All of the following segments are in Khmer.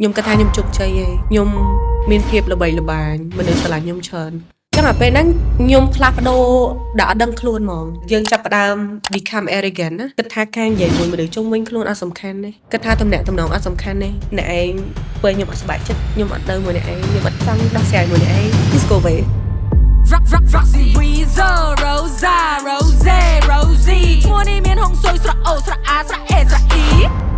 ខ្ញុំគិតថាខ្ញុំជោគជ័យឯងខ្ញុំមានភាពល្បីល្បាញមនុស្សស្រឡាញ់ខ្ញុំច្រើនចឹងអាពេលហ្នឹងខ្ញុំផ្លាស់ប្ដូរដាក់អត់ដឹងខ្លួនហ្មងយើងចាប់ផ្ដើម become arrogant ណាគិតថាការនិយាយមួយមនុស្សជុំវិញខ្លួនអត់សំខាន់ទេគិតថាទំនាក់ទំនងអត់សំខាន់ទេអ្នកឯងពេលខ្ញុំអត់ស្បែកចិត្តខ្ញុំអត់នៅមួយអ្នកឯងខ្ញុំអត់ចង់ដោះស្រាយមួយអ្នកឯង Just go away Roxy Weezer Rosa Rosie ឈ្មោះនេះមានហុងស៊ុយស្រៈអូស្រៈអាស្រៈអេស្រៈអ៊ី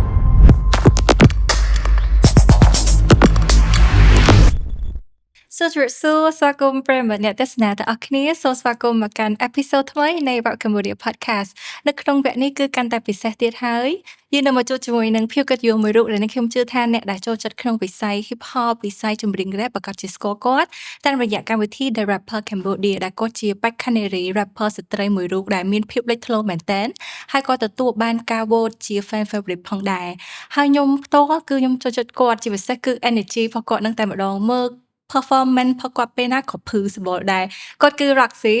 សួស្វាគមន៍ប្រិយមិត្តអ្នកទស្សនាទាំងអស់គ្នាសូមស្វាគមន៍មកកាន់អេពីសូតថ្មីនៃ Rock Cambodia Podcast នៅក្នុងវគ្គនេះគឺកាន់តែពិសេសទៀតហើយយើងនឹងមកជួបជាមួយនឹងភាវកិត្តិយសមួយរូបដែលខ្ញុំជឿថាអ្នកដែលចូលចិត្តក្នុងវិស័យ Hip Hop វិស័យចម្រៀង Rap ប្រកាសជាស្គាល់គាត់តាមរយៈកម្មវិធី The Rapper Cambodia ដែលគាត់ជាបេក្ខនារី rapper ស្ត្រីមួយរូបដែលមានភាពលេចធ្លោមែនទែនហើយក៏ទទួលបានការ vote ជា fan favorite ផងដែរហើយខ្ញុំផ្ទាល់គឺខ្ញុំចូលចិត្តគាត់ជាពិសេសគឺ energy របស់គាត់នឹងតែម្ដងមើលperformance របស់គាត់ពេលណាក៏ភឺស្បល់ដែរគាត់គឺ Roxy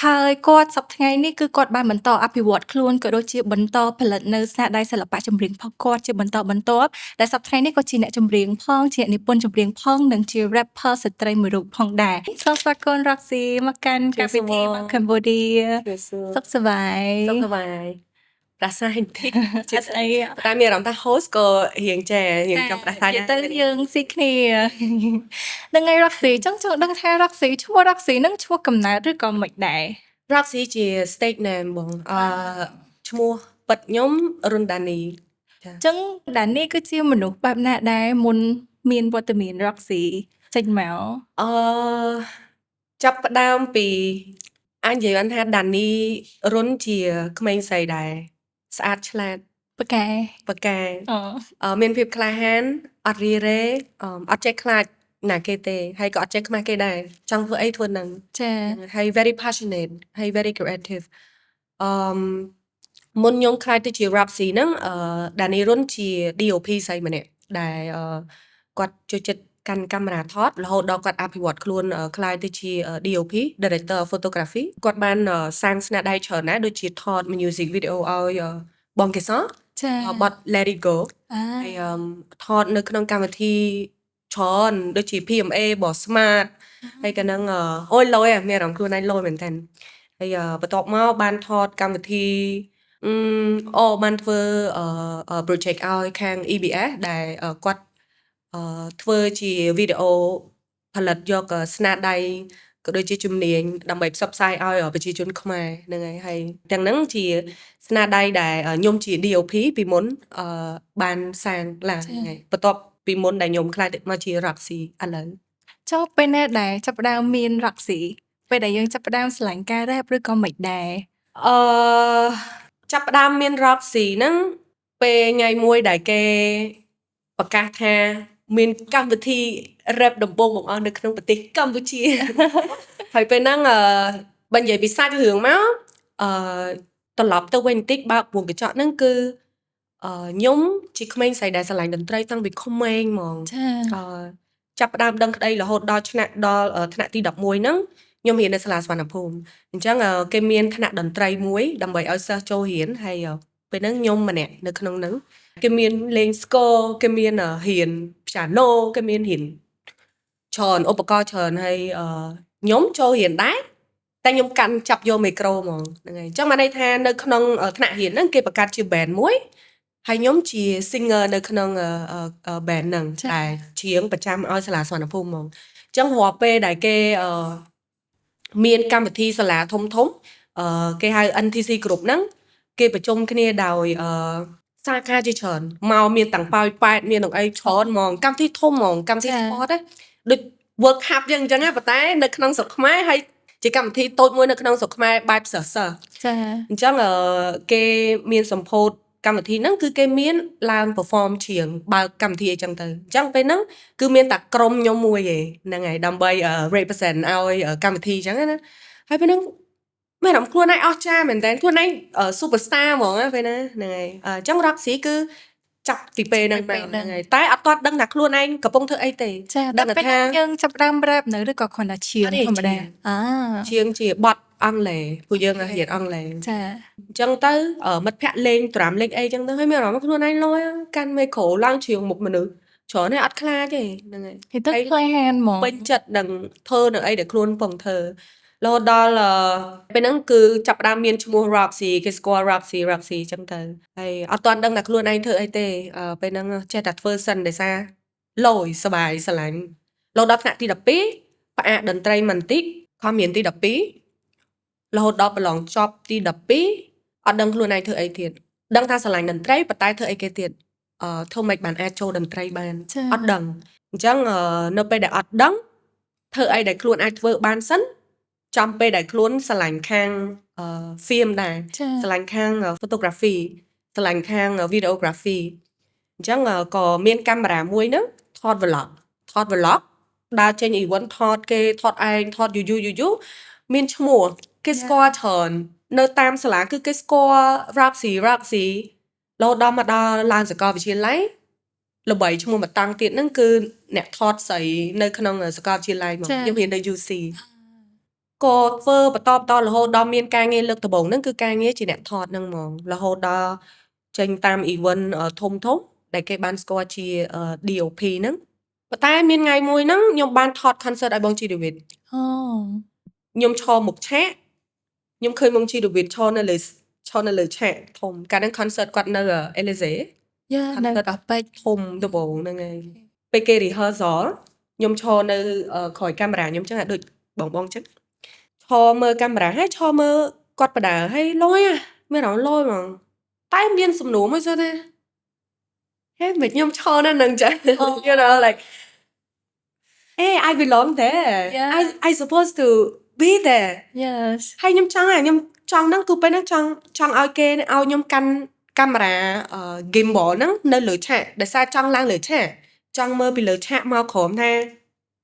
ហើយគាត់សប្តាហ៍ថ្ងៃនេះគឺគាត់បានបន្តអភិវឌ្ឍខ្លួនក៏ដូចជាបន្តផលិតនៅស្នាដៃសិល្បៈចម្រៀងផងគាត់ជាបន្តបន្ទាប់ដែលសប្តាហ៍ថ្ងៃនេះក៏ជាអ្នកចម្រៀងផងជានិពន្ធចម្រៀងផងនិងជា rapper ស្ត្រីមួយរូបផងដែរសូមស្វាគមន៍ Roxy មកកាន់កម្មវិធី Cambodia សុខសប្បាយប្រាស្រ័យបន្តិច អត់អីតែមានអារម្មណ៍ថា host ក៏រៀងចេះរៀងចង់ប្រាស្រ័យទៅយើងស៊ីគ្នានឹងឯ Roxy ចង់ដឹងថា Roxy ឈ្មោះ Roxy នឹងឈ្មោះកំណើតឬក៏មិនដែរ Roxy ជា stage name បងឈ្មោះពិតខ្ញុំរុនដានីអញ្ចឹងដានីគឺជាមនុស្សបែបណាដែរមុនមានវត្តមាន Roxy ចេញមកចាប់ផ្ដើមពីអញនិយាយថាដានីរុនជាក្មេងស្រីដែរស្អាតឆ្លាតប៉កែមានភាពក្លាហានអត់រីរ៉េអត់ចេះខ្លាចណាគេទេហើយក៏អត់ចេះខ្មាស់គេដែរចង់ធ្វើអីធ្វើនឹងចាហើយ very passionate ហើយ very creative មុនខ្ញុំខ្លាចទៅជា Roxy ហ្នឹងដានីរុនជា DOP ស្រីម្នាក់ដែលគាត់ចូលចិត្តកាន់កាមេរ៉ាថតរហូតដល់គាត់អភិវឌ្ឍខ្លួនខ្លាយទៅជា DOP Director of Photography គាត់បានសាងស្នាដៃច្រើនណាស់ដូចជាថត music video ឲ្យបងកេសរចាបទ Let It Go ហើយថតនៅក្នុងកម្មវិធីច្រើនដូចជា PMA របស់ Smart ហើយក៏នឹងអូយលយមានអារម្មណ៍ខ្លួនឯងលយមែនតើហើយបន្ទាប់មកបានថតកម្មវិធីបានធ្វើproject ឲ្យខាង EBS ដែលគាត់ធ្វើជាវីដេអូផលិតយកស្នាដៃក៏ដូចជាជំនាញដើម្បីផ្សព្វផ្សាយឲ្យប្រជាជនខ្មែរហ្នឹងហើយទាំងហ្នឹងជាស្នាដៃដែលខ្ញុំជា DOP ពីមុនបានសាងឡើងហើយបន្ទាប់ពីមុនដែលខ្ញុំខ្លាចមកជា Roxy ឥឡូវចុះពេលណាដែរចាប់ផ្ដើមមាន Roxy ពេលដែលយើងចាប់ផ្ដើមស្រឡាញ់ការ rap ឬក៏មិនដែរចាប់ផ្ដើមមាន Roxy ហ្នឹងពេលថ្ងៃមួយដែលគេប្រកាសថាមានកម្មវិធី rap ដំបូងបង្អស់នៅក្នុងប្រទេសកម្ពុជាហើយពេលហ្នឹងបើនិយាយពីសាច់រឿងមកត្រឡប់ទៅវិញបន្តិចបើកវងកញ្ចក់ហ្នឹងគឺខ្ញុំជាក្មេងស្រីដែលស្រឡាញ់តន្ត្រីតាំងពីក្មេងហ្មងចាប់ផ្ដើមដឹងក្តីរហូតដល់ថ្នាក់ទី11ហ្នឹងខ្ញុំរៀននៅសាលាសុវណ្ណភូមិអញ្ចឹងគេមានថ្នាក់តន្ត្រីមួយដើម្បីឲ្យសិស្សចូលរៀនហើយពេលហ្នឹងខ្ញុំម្នាក់នៅក្នុងហ្នឹងគេមានលេងស្គរគេមានរៀនព្យ៉ាណូគេមានរៀនច្រើនឧបករណ៍ច្រើនហើយខ្ញុំចូលរៀនដែរតែខ្ញុំកាន់ចាប់យកមីក្រូហ្មងហ្នឹងហើយអញ្ចឹងបានន័យថានៅក្នុងថ្នាក់រៀនហ្នឹងគេបង្កើតជា band មួយហើយខ្ញុំជា singer នៅក្នុង band ហ្នឹងតែច្រៀងប្រចាំឲ្យសាលាសុវណ្ណភូមិហ្មងអញ្ចឹងរាល់ពេលដែលគេមានកម្មវិធីសាលាធំគេហៅ NTC Group ហ្នឹងគេប្រជុំគ្នាដោយសាខាជាច្រើនមកមានទាំងប៉ោយប៉ែតមានទាំងអីច្រើនហ្មងកម្មវិធីធំហ្មងកម្មវិធី sport ដូច World Cup យ៉ាងអញ្ចឹងប៉ុន្តែនៅក្នុងស្រុកខ្មែរហើយជាកម្មវិធីតូចមួយនៅក្នុងស្រុកខ្មែរបែបសិស្សចាអញ្ចឹងគេមានសម្ពោធកម្មវិធីហ្នឹងគឺគេមានឡើង perform ច្រៀងបើកកម្មវិធីអីចឹងទៅអញ្ចឹងពេលហ្នឹងគឺមានតែក្រុមខ្ញុំមួយឯងហ្នឹងហើយដើម្បី represent ឲ្យកម្មវិធីអញ្ចឹងណាហើយពេលហ្នឹងមានអារម្មណ៍ខ្លួនឯងអស្ចារ្យមែនតើខ្លួនឯង superstar ហ្មងពេលណាហ្នឹងហើយអញ្ចឹង Roxy គឺចាប់ពីពេលហ្នឹងហ្នឹងហើយតែអត់ទាន់ដឹងថាខ្លួនឯងកំពុងធ្វើអីទេចាដឹងថាយើងចាប់ដើម rap នៅឬក៏គ្រាន់តែច្រៀងធម្មតាច្រៀងជាបទអង់គ្លេសពួកយើងរៀនអង់គ្លេសចាអញ្ចឹងទៅមិត្តភ័ក្ដិលេងត្រាំលេងអីអញ្ចឹងទៅហើយមានអារម្មណ៍ខ្លួនឯងលយកាន់មីក្រូឡើងច្រៀងមុខមនុស្ស ច្រើនហើយអត់ខ្លាចទេហ្នឹងហើយ thì tức plan mà ពេញចិត្តនឹងធ្វើនៅអីដែលខ្លួនកំពុងធ្វើរហូតដល់ពេលហ្នឹងគឺចាប់ផ្ដើមមានឈ្មោះ Roxy គេស្គាល់ Roxy ចឹងទៅហើយអត់ទាន់ដឹងថាខ្លួនឯងធ្វើអីទេពេលហ្នឹងចេះតែធ្វើសិនដោយសារលយសប្បាយស្រឡាញ់រហូតដល់ថ្នាក់ទី12ផ្អាកតន្ត្រីមិនតិចខំរៀនទី12រហូតដល់ប្រឡងចប់ទី12អត់ដឹងខ្លួនឯងធ្វើអីទៀតដឹងថាស្រឡាញ់តន្ត្រីប៉ុន្តែធ្វើអីគេទៀតធ្វើម៉េចបានអាចចូលតន្ត្រីបានអត់ដឹងអញ្ចឹងនៅពេលដែលអត់ដឹងធ្វើអីដែលខ្លួនអាចធ្វើបានសិនចំពេលដែលខ្លួនស្រឡាញ់ខាងfilm ដែរស្រឡាញ់ខាង photography ស្រឡាញ់ខាង videography អញ្ចឹងក៏មានកាមេរ៉ាមួយហ្នឹងថត vlog ដើរចេញ event ថតគេថតឯងថតយូរមានឈ្មោះគេស្គាល់ច្រើននៅតាមសាលាគឺគេស្គាល់ Roxy រហូតដល់មកដល់ឡើងសាកលវិទ្យាល័យល្បីឈ្មោះមកតាំងទៀតហ្នឹងគឺអ្នកថតស្រីនៅក្នុងសាកលវិទ្យាល័យមកខ្ញុំរៀននៅ UC ក៏ធ្វើបន្តរហូតដល់មានការងារលើកដំបូងហ្នឹងគឺការងារជាអ្នកថតហ្នឹងហ្មងរហូតដល់ចេញតាម event ធំដែលគេបានស្គាល់ជា DOP ហ្នឹងប៉ុន្តែមានថ្ងៃមួយហ្នឹងខ្ញុំបានថត concert ឲ្យបងជី David ខ្ញុំឈរមុខឆាកខ្ញុំឃើញបងជី David ឈរនៅលើឆាកធំកាលហ្នឹង concert គាត់នៅ Elysee នៅកពេចធំដំបូងហ្នឹងហើយពេលគេ rehearsal ខ្ញុំឈរនៅក្រោយកាមេរ៉ាខ្ញុំចឹងដូចបងចឹងឈរមើលកាមេរ៉ាហើយឈរមើលគាត់បដើហើយលយមានអារម្មណ៍លយហ្មងតែមានសំណួរមួយសោះណាហេមិនខ្ញុំឈរនៅនឹងចឹង you know like hey I belong there I supposed to be there yes ហើយខ្ញុំចង់ហ្នឹងគឺពេលហ្នឹងចង់ឲ្យគេឲ្យខ្ញុំកាន់កាមេរ៉ាgimbal ហ្នឹងនៅលើឆាកដោយសារចង់ឡើងលើឆាកចង់មើលពីលើឆាកមកក្រោមថា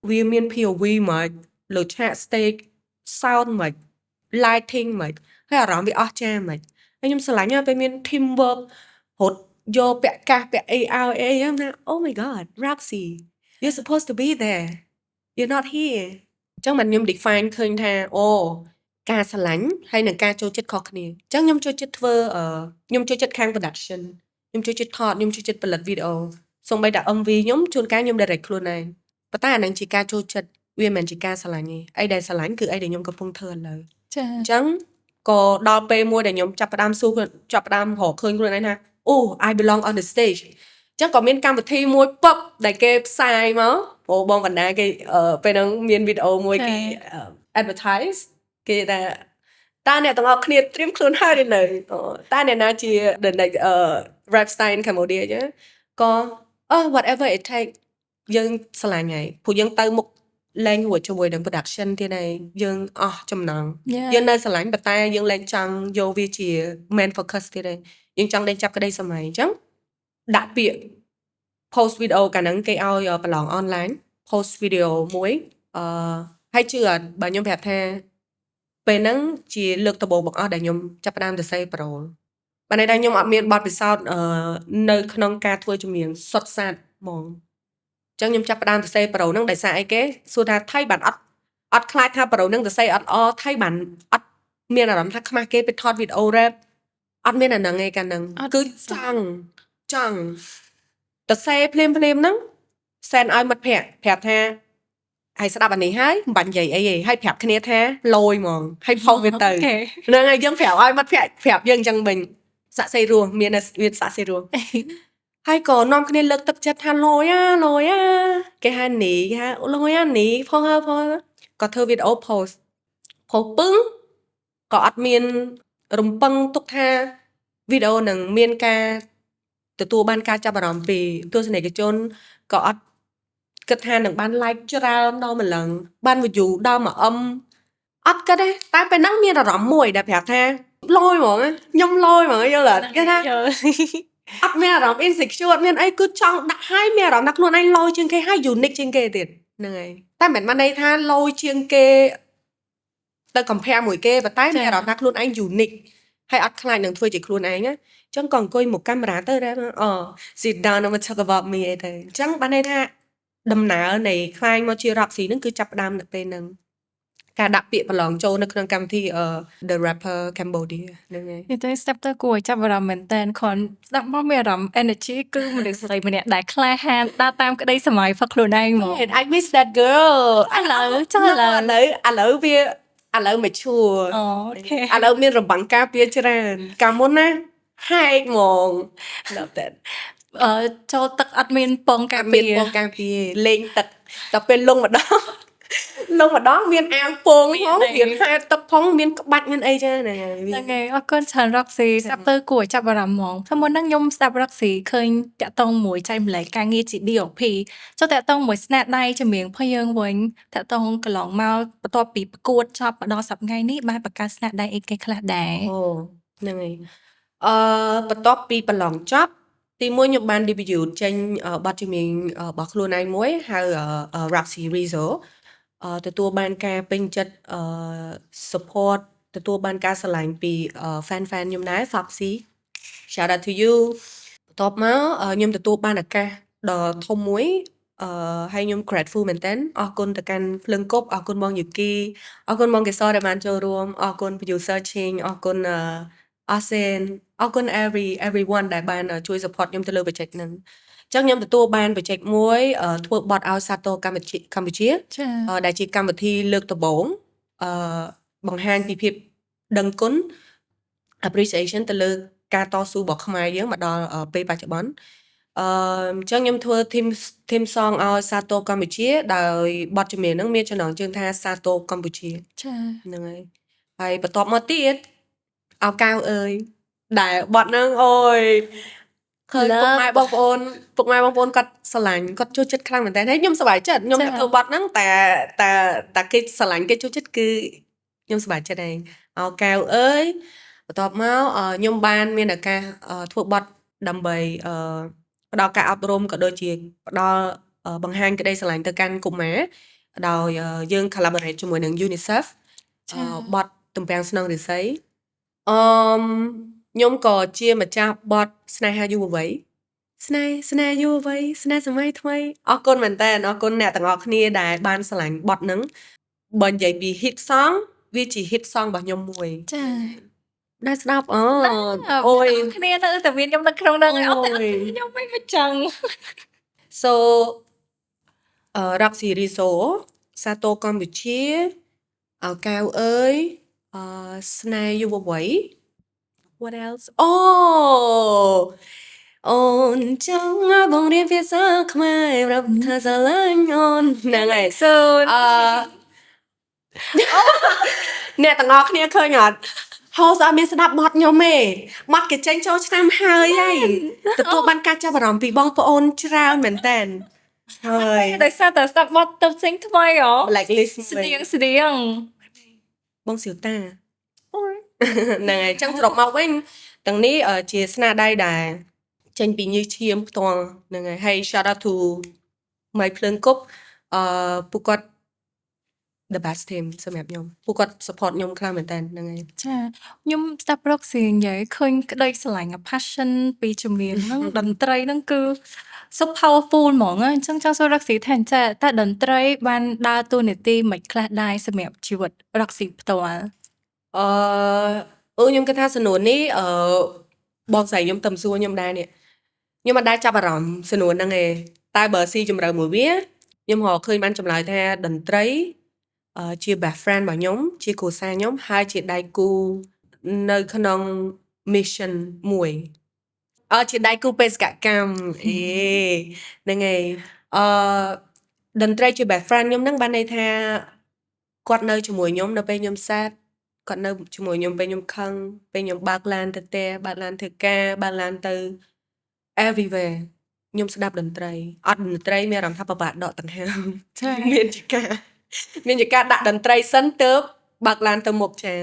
វាមាន POV មកលើឆាក stage sound មក lighting មកហើយអារម្មណ៍វាអស្ចារ្យមកហើយខ្ញុំស្រឡាញ់ពេលមាន teamwork រត់យកពាក់កាសពាក់អីឲ្យអីហ្នឹងថា oh my god Roxy you're supposed to be there you're not here អញ្ចឹងមិនខ្ញុំ define ឃើញថាអូការស្រឡាញ់ហើយនឹងការចូលចិត្តខុសគ្នាអញ្ចឹងខ្ញុំចូលចិត្តធ្វើខ្ញុំចូលចិត្តខាង production ខ្ញុំចូលចិត្តថតខ្ញុំចូលចិត្តផលិតវីដេអូសូម្បីតែ MV ខ្ញុំជួនកាលខ្ញុំ direct ខ្លួនឯងប៉ុន្តែអានឹងជាការចូលចិត្តវាមិនមែនជាការស្រឡាញ់ទេអីដែលស្រឡាញ់គឺអីដែលខ្ញុំកំពុងធ្វើឥឡូវចាអញ្ចឹងក៏ដល់ពេលមួយដែលខ្ញុំចាប់ផ្ដើមចាប់ផ្ដើមរកឃើញខ្លួនឯងថាអូ I belong on the stage អញ្ចឹងក៏មានកម្មវិធីមួយពឹបដែលគេផ្សាយមកព្រោះបងកណ្ដាលគេពេលហ្នឹងមានវីដេអូមួយគេ advertise គេថាតើអ្នកទាំងអស់គ្នាត្រៀមខ្លួនហើយឬនៅតើអ្នកណាជា the next rap star in Cambodia ចឹងក៏ whatever it take យើងស្រឡាញ់ហើយព្រោះយើងទៅមុខលែងរួចជាមួយនឹង production ទៀតហើយយើងអស់ចំណងយើងនៅស្រឡាញ់ប៉ុន្តែយើងលែងចង់យកវាជា main focus ទៀតហើយយើងចង់ដេញចាប់ក្តីសម័យអញ្ចឹងដាក់ពាក្យ post video កាលហ្នឹងគេឲ្យប្រឡង online post video មួយហើយជឿអត់បើខ្ញុំប្រាប់ថាពេលហ្នឹងជាលើកដំបូងបង្អស់ដែលខ្ញុំចាប់ផ្ដើមទៅសេប្រូលបើន័យថាខ្ញុំអត់មានបទពិសោធន៍នៅក្នុងការធ្វើជំនាញសុទ្ធសាធហ្មងអញ្ចឹងខ្ញុំចាប់ផ្ដើមទៅសេប្រូហ្នឹងដោយសារអីគេសួរថាថៃបានអត់ខ្លាចថាប្រូហ្នឹងទៅសេអត់ថៃបានអត់មានអារម្មណ៍ថាខ្មាស់គេទៅថតវីដេអូ rap អត់មានអាហ្នឹងឯងកាលហ្នឹងគឺចង់ទៅសេភ្លាមហ្នឹងសែនឲ្យមិត្តភក្តិប្រាប់ថាហើយស្ដាប់អានេះហើយមិនបាច់និយាយអីទេហើយប្រាប់គ្នាថាលយហ្មងហើយផុសវាទៅហ្នឹងហើយយើងប្រាប់ឲ្យមិត្តភក្តិប្រាប់យើងអញ្ចឹងវិញសាក់សេរស់មានសាក់សេរស់ហើយក៏នាំគ្នាលើកទឹកចិត្តថាលយគេហៅនីគេហៅលយនីផុសក៏ធ្វើវីដេអូ post ពឹងក៏អត់មានរំពឹងទុកថាវីដេអូនឹងមានការទទួលបានការចាប់អារម្មណ៍ពីទស្សនិកជនក៏អត់គិតថានឹងបាន like ច្រើនដល់ម្លឹងបាន view ដល់1អត់គិតទេតែពេលហ្នឹងមានអារម្មណ៍មួយដែលប្រាប់ថាលយហ្មងខ្ញុំលយហ្មងយល់អត់គេថាអត់មានអារម្មណ៍ insecure អត់មានអីគឺចង់ដាក់ឲ្យមានអារម្មណ៍ថាខ្លួនឯងលយជាងគេហើយ unique ជាងគេទៀតហ្នឹងហើយតែមិនមែនបានន័យថាលយជាងគេទៅ compare មួយគេប៉ុន្តែមានអារម្មណ៍ថាខ្លួនឯង unique ហើយអត់ខ្លាចនឹងធ្វើជាខ្លួនឯងណាអញ្ចឹងក៏អង្គុយមុខកាមេរ៉ាទៅរ៉ា sit down and talk about me អីទៅអញ្ចឹងបានន័យថាដំណើរនៃខ្លាញ់មកជា Roxy ហ្នឹងគឺចាប់ផ្ដើមនៅពេលហ្នឹង ការដាក់ពាក្យប្រឡងចូលនៅក្នុងកម្មវិធីThe Rapper Cambodia ហ្នឹងហើយ និយាយទៅស្ដាប់ទៅគួរឲ្យចាប់អារម្មណ៍មែនតើគ្រាន់ស្ដាប់មកមានអារម្មណ៍ energy គឺមនុស្សស្រីម្នាក់ដែលក្លាហានដើរតាមក្តីសម័យផឹកខ្លួនឯងហ្មង I miss that girl ឥឡូវចុះឥឡូវ ឥឡូវវាឥឡូវ mature អូខេ ឥឡូវមានរបាំងការពារច្រើនកាលមុនណាហែកហ្មង love that ចូលទឹកអត់មានពងការ មាន ពារ ពងការពារលេងទឹកតែពេលលងម្ដង លងម្ដងមានអាវពងផងមានហែកទឹកផងមានក្បាច់មានអីចឹងហ្នឹងហើយ ហ្នឹងហើយអរគុណច្រើន Roxy ស្ដាប់ទៅគួរឲ្យចាប់អារម្មណ៍ហ្មងព្រោះមុនហ្នឹងខ្ញុំស្ដាប់ Roxy ឃើញតាក់ទងមួយចែកម្លែកការងារជា DOP ចុះតាក់ទងមួយស្នាដៃចម្រៀងរបស់យើងវិញតាក់ទងកន្លងមកបន្ទាប់ពីប្រកួតចប់មកដល់សប្តាហ៍ថ្ងៃនេះបានបង្កើតស្នាដៃអីគេខ្លះដែរ អូហ្នឹងហើយបន្ទាប់ពីប្រឡងចប់ទីមួយខ្ញុំបាន debut ចេញបទចម្រៀងរបស់ខ្លួនឯងមួយហៅ Roxy Rizzo ទទួលបានការពេញចិត្តsupport ទទួលបានការស្រឡាញ់ពី fan ខ្ញុំដែរ Foxy shout out to you បន្ទាប់មកខ្ញុំទទួលបានឱកាសដ៏ធំមួយហើយខ្ញុំ grateful មែនតើអរគុណទៅកាន់ភ្លើងគប់អរគុណបងយូគីអរគុណបងកេសរដែលបានចូលរួមអរគុណ producer Ching អរគុណអាសេនអរគុណ everyone ដែលបានជួយ support ខ្ញុំទៅលើ project ហ្នឹងអញ្ចឹងខ្ញុំទទួលបាន project មួយធ្វើបទឲ្យសាទរកម្ពុជា ចា៎ ដែលជាកម្មវិធីលើកដំបូងបង្ហាញពីភាពដឹងគុណ appreciation ទៅលើការតស៊ូរបស់ខ្មែរយើងមកដល់ពេលបច្ចុប្បន្នអញ្ចឹងខ្ញុំធ្វើ team song ឲ្យសាទរកម្ពុជាដោយបទចម្រៀងហ្នឹងមានចំណងជើងថាសាទរកម្ពុជា ចា៎ ហ្នឹងហើយបន្ទាប់មកទៀតអោកៅអើយដែលបទហ្នឹងអូយឃើញពុកម៉ែបងប្អូនគាត់ស្រឡាញ់គាត់ចូលចិត្តខ្លាំងមែនតើហើយខ្ញុំសប្បាយចិត្តខ្ញុំធ្វើបទហ្នឹងតែគេស្រឡាញ់គេចូលចិត្តគឺខ្ញុំសប្បាយចិត្តឯងអោកៅអើយបន្ទាប់មកខ្ញុំបានមានឱកាសធ្វើបទដើម្បីផ្ដល់ការអប់រំក៏ដូចជាផ្ដល់បង្ហាញក្តីស្រឡាញ់ទៅកាន់កុមារដោយយើង collaborate ជាមួយនឹង UNICEF បទទំពាំងស្នងរិស័យខ្ញុំក៏ជាម្ចាស់បទស្នេហាយុវវ័យស្នេហ៍យុវវ័យស្នេហ៍សម័យថ្មីអរគុណមែនតើអរគុណអ្នកទាំងអស់គ្នាដែលបានស្រឡាញ់បទហ្នឹងបើនិយាយពី hit song វាជា hit song របស់ខ្ញុំមួយ ចា៎ ដែលស្ដាប់អូ អូយគ្នាទៅតែមានខ្ញុំនៅក្នុងហ្នឹងអត់តែខ្ញុំមិនចឹង so Roxy Rizzo សាទរកម្ពុជាអោកៅអើយស្នេហ៍យុវវ័យ what else អូនចង់ឲ្យបងរៀនភាសាខ្មែរប្រាប់ថាស្រឡាញ់អូនហ្នឹងហើយ so អ្នកទាំងអស់គ្នាឃើញអត់ហៅស្អត់មានស្ដាប់បទខ្ញុំទេបទគេចេញចូលឆ្នាំហើយទទួលបានការចាប់អារម្មណ៍ពីបងប្អូនច្រើនមែនតើហើយ ដោយសារតែស្ដាប់បទទៅផ្សេងថ្មីហ៎ blacklist ស្តៀង បងសៀវតាហ្នឹងហើយអញ្ចឹងសរុបមកវិញទាំងនេះជាស្នាដៃដែលចេញពីញើសឈាមផ្ទាល់ហ្នឹងហើយ shout out to ម៉ៃភ្លើងគប់ពួកគាត់ the best team សម្រាប់ខ្ញុំពួកគាត់ support ខ្ញុំខ្លាំងមែនតើហ្នឹងហើយ ចាខ្ញុំស្ដាប់ Roxy និយាយឃើញក្តីស្រឡាញ់ passion ពីចម្រៀងហ្នឹង តន្ត្រីហ្នឹងគឺ so powerful ហ្មងអញ្ចឹងចង់សួរ Roxy ថាតើតន្ត្រីបានដើរតួនាទីមិនខ្លះដែរសម្រាប់ជីវិត Roxy ផ្ទាល់ ខ្ញុំគិតថាសំណួរនេះបងស្រីខ្ញុំទៅសួរខ្ញុំដែរនេះខ្ញុំមិនដែរចាប់អារម្មណ៍សំណួរហ្នឹងទេតែបើស៊ីជម្រៅមួយវាខ្ញុំរកឃើញបានចម្លើយថាតន្ត្រីជា best friend របស់ខ្ញុំជាគ្រួសារខ្ញុំហើយជាដៃគូនៅក្នុង mission មួយជាដៃគូបេសកកម្មហ្នឹងហើយតន្ត្រីជា best friend ខ្ញុំហ្នឹងបានន័យថាគាត់នៅជាមួយខ្ញុំនៅពេលខ្ញុំ sad គាត់នៅជាមួយខ្ញុំពេលខ្ញុំខឹងពេលខ្ញុំបើកឡានទៅផ្ទះបើកឡានធ្វើការបើកឡានទៅ everywhere ខ្ញុំស្ដាប់តន្ត្រីអត់តន្ត្រីមានអារម្មណ៍ថាពិបាកដកដង្ហើមមានជាការដាក់តន្ត្រីសិនទៅបើកឡានទៅមុខចា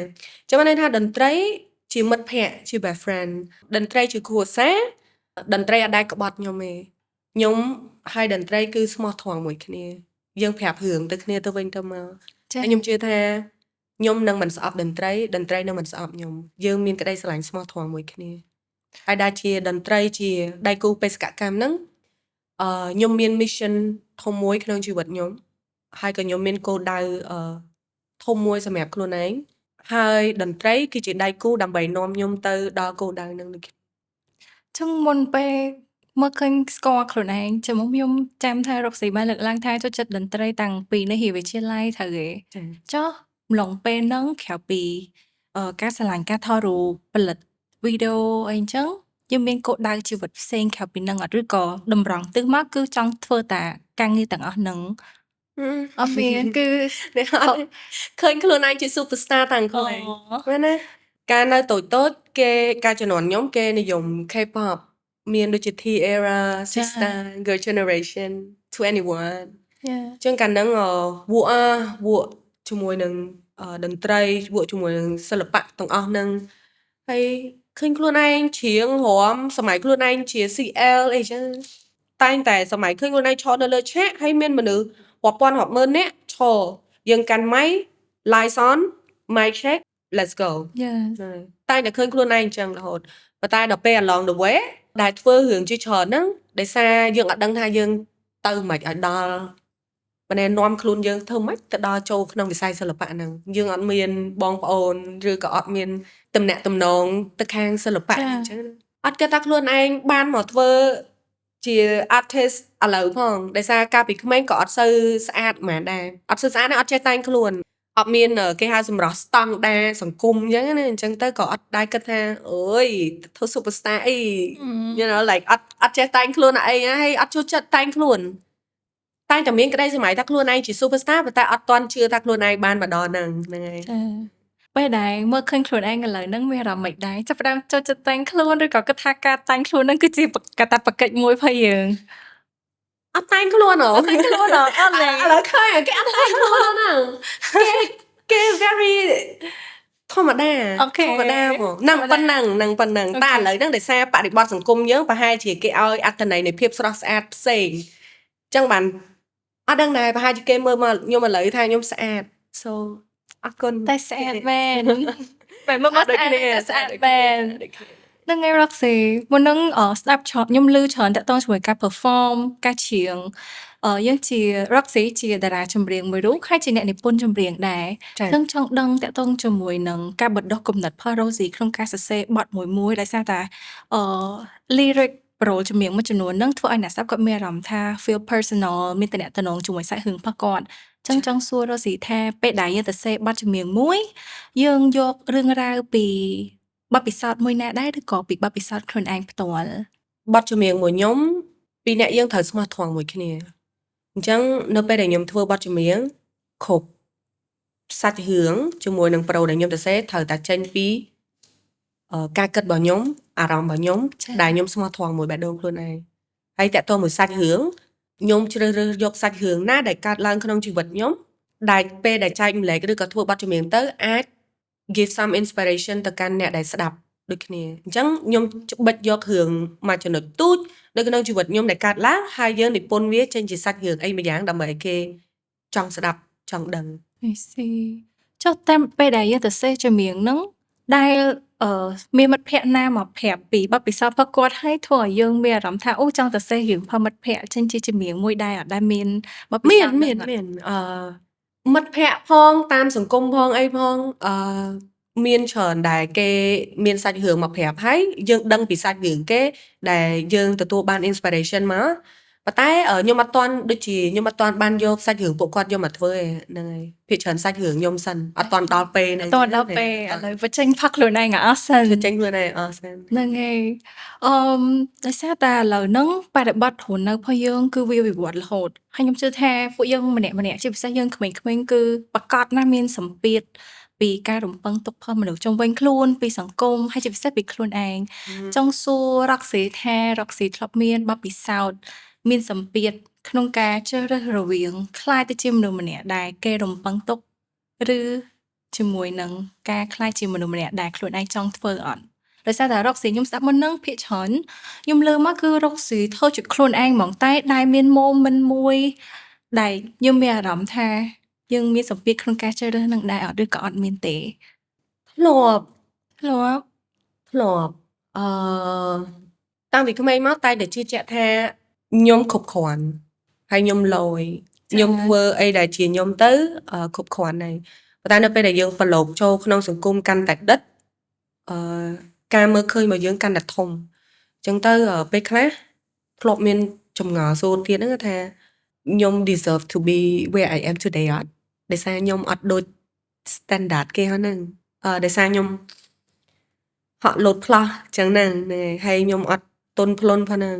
ចាំន័យថាតន្ត្រីជាមិត្តភក្តិជា best friend តន្ត្រីជាគ្រួសារតន្ត្រីអត់ដែលក្បត់ខ្ញុំទេខ្ញុំហើយតន្ត្រីគឺស្មោះត្រង់មួយគ្នាយើងប្រាប់រឿងទៅគ្នាទៅវិញទៅមកខ្ញុំជឿថាខ្ញុំនឹងមិនស្អប់តន្ត្រីនឹងមិនស្អប់ខ្ញុំយើងមានក្តីស្រឡាញ់ស្មោះត្រង់មួយគ្នាហើយដែលជាតន្ត្រីជាដៃគូបេសកកម្មហ្នឹងខ្ញុំមាន mission ធំមួយក្នុងជីវិតខ្ញុំហើយក៏ខ្ញុំមានគោលដៅ ធំមួយសម្រាប់ខ្លួនឯងហើយតន្ត្រីគឺជាដៃគូដើម្បីនាំខ្ញុំទៅដល់គោលដៅហ្នឹងដូចគ្នា ចឹងមុនពេលមកឃើញស្គាល់ខ្លួនឯងចាំមកខ្ញុំចាំថា Roxy បានលើកឡើងថាចូលចិត្តតន្ត្រីតាំងពីនៅវិទ្យាល័យត្រូវទេ ចា៎ ចុះម្លងពេលហ្នឹងក្រៅពីការឆ្លងការថតរូបផលិតវីដេអូអីចឹងយើងមានគោលដៅជីវិតផ្សេងក្រៅពីហ្នឹងអត់ឬក៏តម្រង់ទិសមកគឺចង់ធ្វើតាការងារទាំងអស់ហ្នឹងអត់មានគឺ នេះអត់ឃើញខ្លួនឯងជា superstar តាំងខ្លួនឯងមែនទេកាលនៅតូចៗគេការជំនាន់ខ្ញុំគេនិយម K-pop មានដូចជា T-era, Sister, Girl Generation, 21 Yeah. ចឹងកាលហ្នឹងវក់ជាមួយនឹងតន្ត្រីវក់ជាមួយនឹងសិល្បៈទាំងអស់ហ្នឹងហើយឃើញខ្លួនឯងច្រៀងរាំសម័យខ្លួនឯងជា CL អីចឹងតែងតែសម័យឃើញខ្លួនឯងឈរនៅលើឆាកហើយមានមនុស្សរាប់ពាន់រាប់ម៉ឺននាក់ឈរយើងកាន់ម៉ៃ lights on mic check let's go Yeah. តែតែឃើញខ្លួនឯងអញ្ចឹងរហូតប៉ុន្តែដល់ពេល along the way ដែលធ្វើរឿងជាច្រើនហ្នឹងដោយសារយើងអត់ដឹងថាយើងទៅមិនឲ្យដល់ប៉ុន្តែនាំខ្លួនយើងធ្វើម៉េចទៅដល់ចូលក្នុងវិស័យសិល្បៈហ្នឹងយើងអត់មានបងប្អូនឬក៏អត់មានតំណែងតំណងទៅខាងសិល្បៈអញ្ចឹងអត់គិតថាខ្លួនឯងបានមកធ្វើជា artist ឥឡូវផងដោយសារកាលពីក្មេងក៏អត់សូវស្អាតហ្មងដែរអត់សូវស្អាតទេអត់ចេះតែងខ្លួនអត់មានគេហៅសម្រស់ស្តង់ដារសង្គមអញ្ចឹងណាអញ្ចឹងទៅក៏អត់ដែរគិតថាអូយធ្វើ superstar អី you know like អត់ចេះតែងខ្លួនអីហើយអត់ចូលចិត្តតែងខ្លួនតែតែមានក្តីសម័យថាខ្លួនឯងជា superstar ប៉ុន្តែអត់ទាន់ជឿថាខ្លួនឯងបានមកដល់ហ្នឹងហើយពេលដែលមើលឃើញខ្លួនឯងឥឡូវហ្នឹងមានអារម្មណ៍មិនដែរចាប់ផ្ដើមចូលចិត្តតែងខ្លួនឬក៏គិតថាការតែងខ្លួនហ្នឹងគឺជាកាតព្វកិច្ចមួយរបស់យើងអត់តែងខ្លួនហ៎តែងខ្លួនហ៎អត់ឡើយឥឡូវឃើញគេអត់តែងខ្លួនហ្នឹងគេ very ធម្មតាធម្មតាហ្មងប៉ុណ្ណឹងតែឥឡូវហ្នឹងដោយសារបរិបទសង្គមយើងប្រហែលជាគេឲ្យអត្ថន័យនៃភាពស្រស់ស្អាតផ្សេងអញ្ចឹងបានអត់ដឹងដែរប្រហែលជាគេមើលមកខ្ញុំឥឡូវថាខ្ញុំស្អាត so អរគុណតែស្អាតមែនបែបមកស្អាតស្អាតមែននឹងឯ Roxy មុននឹងស្ដាប់ខ្ញុំឮច្រើនតាក់ទងជាមួយការ perform ការច្រៀងយើងជា Roxy ជាតារាចម្រៀងមួយរូបហើយជាអ្នកនិពន្ធចម្រៀងដែរខ្ញុំចង់ដឹងតាក់ទងជាមួយនឹងការបណ្ដុះគំនិតផល Roxy ក្នុងការសរសេរបទមួយដោយសារតែlyric ប្រូលចម្រៀងមួយចំនួនហ្នឹងធ្វើឲ្យអ្នកស្ដាប់គាត់មានអារម្មណ៍ថា feel personal មានតំណែងជាមួយសាច់រឿងរបស់គាត់ចឹងចង់សួរ Roxy ថាពេលដែលយើងទៅសេបទចម្រៀងមួយយើងយករឿងរ៉ាវពីបទពិសោធន៍មួយណាដែរឬក៏ពីបទពិសោធន៍ខ្លួនឯងផ្ទាល់បទចម្រៀងមួយខ្ញុំពីរអ្នកយើងត្រូវស្មោះត្រង់មួយគ្នាអញ្ចឹងនៅពេលដែលខ្ញុំធ្វើបទចម្រៀងគ្រប់សាច់រឿងជាមួយនឹងប្រូដែលខ្ញុំទៅសេត្រូវតែចេញពីការគិតរបស់ខ្ញុំអារម្មណ៍របស់ខ្ញុំដែលខ្ញុំស្មោះត្រង់មួយបេះដូងខ្លួនឯងហើយតាក់ទងមួយសាច់រឿងខ្ញុំជ្រើសរើសយកសាច់រឿងណាដែលកើតឡើងក្នុងជីវិតខ្ញុំដែលពេលដែលចែកម្លែកឬក៏ធ្វើបទចម្រៀងទៅអាច give some inspiration ទៅកាន់អ្នកដែលស្ដាប់ដូចគ្នាអញ្ចឹងខ្ញុំច្បិចយករឿងមួយចំណុចទូចនៅក្នុងជីវិតខ្ញុំដែលកើតឡើងហើយយើងនិពន្ធវាចេញជាសាច់រឿងអីមួយយ៉ាងដើម្បីឲ្យគេចង់ស្ដាប់ចង់ដឹងចុះតាមពេលដែលយើងទៅសេចម្រៀងហ្នឹងដែលមានមិត្តភ័ក្ដិណាមកប្រាប់ពីបទពិសោធន៍របស់គាត់ហើយធ្វើឲ្យយើងមានអារម្មណ៍ថាអូចង់ទៅសេរឿងផលមិត្តភ័ក្ដិចេញជាចម្រៀងមួយដែរអត់ដែលមានបទពិសោធន៍មានមិត្តភ័ក្ដិផងតាមសង្គមផងអីផងមានច្រើនដែលគេមានសាច់រឿងមកប្រាប់ហើយយើងដឹងពីសាច់រឿងគេដែលយើងទទួលបាន inspiration មកប៉ុន្តែខ្ញុំអត់ទាន់ដូចជាខ្ញុំអត់ទាន់បានយកសាច់រឿងពួកគាត់យកមកធ្វើហ្នឹងហើយភាគច្រើនសាច់រឿងខ្ញុំសិនអត់ទាន់ដល់ពេលហ្នឹងដល់ពេលឥឡូវបញ្ចេញផាក់ខ្លួនឯងអស់សិនបញ្ចេញខ្លួនឯងអស់សិនហ្នឹងហើយដោយសារតែឥឡូវហ្នឹងបរិបទរស់នៅរបស់យើងគឺវាវិវត្តរហូតហើយខ្ញុំជឿថាពួកយើងម្នាក់ជាពិសេសយើងក្មេងៗគឺប្រកាសណាស់មានសម្ពាធពីការរំពឹងទុកផលមនុស្សជុំវិញខ្លួនពីសង្គមហើយជាពិសេសពីខ្លួនឯងចង់សួរ Roxy ថា Roxy ធ្លាប់មានបទពិសោធន៍មានសម្ពាធក្នុងការជ្រើសរើសរវាងខ្លាយទៅជាមនុស្សម្នាក់ដែលគេរំពឹងទុកឬជាមួយនឹងការខ្លាយជាមនុស្សម្នាក់ដែលខ្លួនឯងចង់ធ្វើអត់ដោយសារតែ Roxy ខ្ញុំស្ដាប់មុននឹងភាគច្រើនខ្ញុំលើមកគឺ Roxy ធ្វើជាខ្លួនឯងហ្មងតែដែលមាន moment មួយដែលខ្ញុំមានអារម្មណ៍ថាយើងមានសម្ពាធក្នុងការជ្រើសរើសនឹងដែរអត់ឬក៏អត់មានទេធ្លាប់តាំងពីក្មេងមកតែតែជឿជាក់ថាខ្ញុំគ្រប់គ្រាន់ហើយខ្ញុំលយខ្ញុំធ្វើអីដែលជាខ្ញុំទៅគ្រប់គ្រាន់ហើយ តែនៅពេលដែលយើងប្រឡូកចូលក្នុងសង្គមកាន់តែដិតការមើលឃើញរបស់យើងកាន់តែធំអញ្ចឹងទៅពេលខ្លះធ្លាប់មានចម្ងល់សួរទៀតហ្នឹងថាខ្ញុំ deserve to be where I am today អត់ដោយសារខ្ញុំអត់ដូច standard គេហ្នឹងដោយសារខ្ញុំហក់លោតផ្លោះអញ្ចឹងហ្នឹងហើយខ្ញុំអត់ទន់ភ្លន់ផងហ្នឹង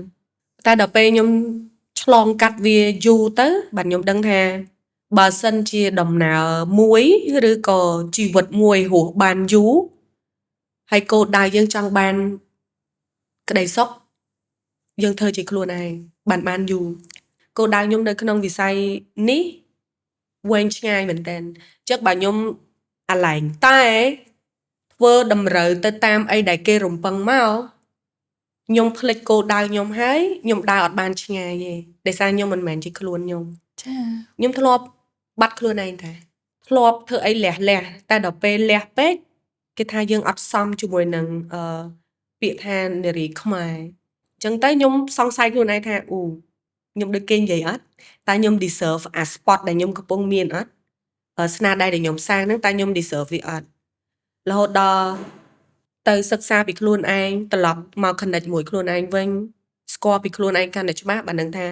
តែដល់ពេលខ្ញុំឆ្លងកាត់វាយូរទៅបាទខ្ញុំដឹងថាបើសិនជាដំណើរមួយឬក៏ជីវិតមួយរស់បានយូរហើយគោលដៅយើងចង់បានក្តីសុខយើងធ្វើជាខ្លួនឯងបានយូរគោលដៅខ្ញុំនៅក្នុងវិស័យនេះវែងឆ្ងាយមែនតើអញ្ចឹងបើខ្ញុំអាឡែងតែធ្វើតម្រូវទៅតាមអីដែលគេរំពឹងមកខ្ញុំភ្លេចគោលដៅខ្ញុំហើយខ្ញុំដើរអត់បានឆ្ងាយទេដោយសារខ្ញុំមិនមែនជាខ្លួនខ្ញុំចាខ្ញុំធ្លាប់បាត់ខ្លួនឯងតែធ្លាប់ធ្វើអីលះតែដល់ពេលលះពេកគេថាយើងអត់សមជាមួយនឹងពាក្យថានារីខ្មែរអញ្ចឹងទៅខ្ញុំសង្ស័យខ្លួនឯងថាខ្ញុំដូចគេនិយាយអត់តែខ្ញុំ deserve អា spot ដែលខ្ញុំកំពុងមានអត់ស្នាដៃដែលខ្ញុំសាងហ្នឹងតែខ្ញុំ deserve វាអត់រហូតដល់ទៅសិក្សាពីខ្លួនឯងត្រឡប់មក connect មួយខ្លួនឯងវិញស្គាល់ពីខ្លួនឯងកាន់តែច្បាស់បានដឹងថា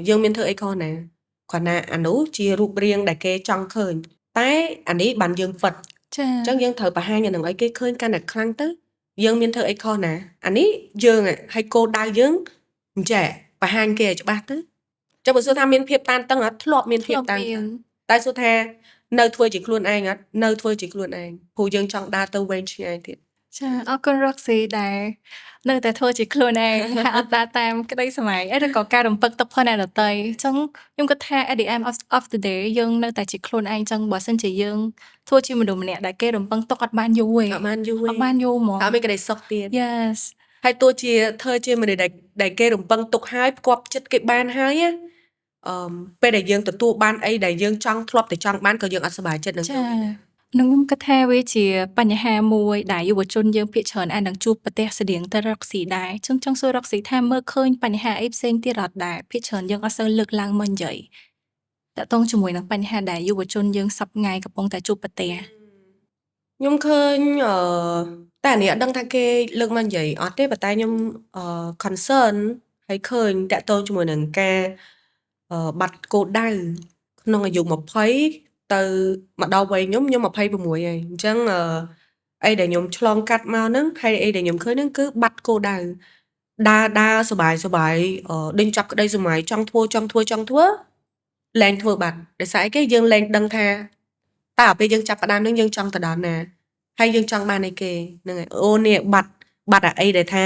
យើងមានធ្វើអីខុសណាគ្រាន់តែអានោះជារូបរាងដែលគេចង់ឃើញតែអានេះបានយើងពិតចាអញ្ចឹងយើងត្រូវបង្ហាញអានឹងឲ្យគេឃើញកាន់តែខ្លាំងទៅយើងមានធ្វើអីខុសណាអានេះយើងឲ្យគោលដៅយើងអញ្ចឹងបង្ហាញគេឲ្យច្បាស់ទៅចុះបើសួរថាមានភាពតានតឹងអត់ធ្លាប់មានភាពតានតឹងតែសួរថានៅធ្វើជាខ្លួនឯងអត់នៅធ្វើជាខ្លួនឯងព្រោះយើងចង់ដើរទៅវែងឆ្ងាយទៀតចាអរគុណ Roxy ដែលនៅតែធ្វើជាខ្លួនឯងអត់ដើរតាមក្តីសម័យឬក៏ការរំពឹងទុកផងអ្នកដទៃអញ្ចឹងខ្ញុំគិតថា at the end of the day យើងនៅតែជាខ្លួនឯងអញ្ចឹងបើសិនជាយើងធ្វើជាមនុស្សម្នាក់ដែលគេរំពឹងទុកអត់បានយូរទេអត់បានយូរហ្មងអត់មានក្តីសុខទៀត Yes ហើយទោះជាធ្វើជាមនុស្សដែលគេរំពឹងទុកហើយផ្គាប់ចិត្តគេបានហើយពេលដែលយើងទទួលបានអីដែលយើងចង់ធ្លាប់តែចង់បានក៏យើងអត់សប្បាយចិត្តនឹងចាខ្ញុំគិតថាវាជាបញ្ហាមួយដែលយុវជនយើងភាគច្រើនអាចនឹងជួបប្រទះស្តៀងទៅ Roxy ដែរចង់សួរ Roxy ថាមើលឃើញបញ្ហាអីផ្សេងទៀតអត់ដែរភាគច្រើនយើងអត់សូវលើកឡើងមកនិយាយតើតោងជាមួយនឹងបញ្ហាដែលយុវជនយើងសប្ងៃកំពុងតែជួបប្រទះខ្ញុំឃើញតែនេះអត់ដឹងថាគេលើកមកនិយាយអត់ទេប៉ុន្តែខ្ញុំconcern ហើយឃើញតកតងជាមួយនឹងការបាត់គោលដៅក្នុងអាយុ20ទៅមកដល់វ័យខ្ញុំ26ហើយអញ្ចឹងអីដែលខ្ញុំឆ្លងកាត់មកហ្នឹងហើយអីដែលខ្ញុំឃើញហ្នឹងគឺបាត់គោលដៅដើរសบายដេញចាប់ក្តីសម័យចង់ធ្វើលែងធ្វើបាត់ដោយសារអីគេយើងលែងដឹងថាតើពេលយើងចាប់ផ្ដើមហ្នឹងយើងចង់ទៅដល់ណាហើយយើងចង់បានអីគេហ្នឹងហើយនេះបាត់អីដែលថា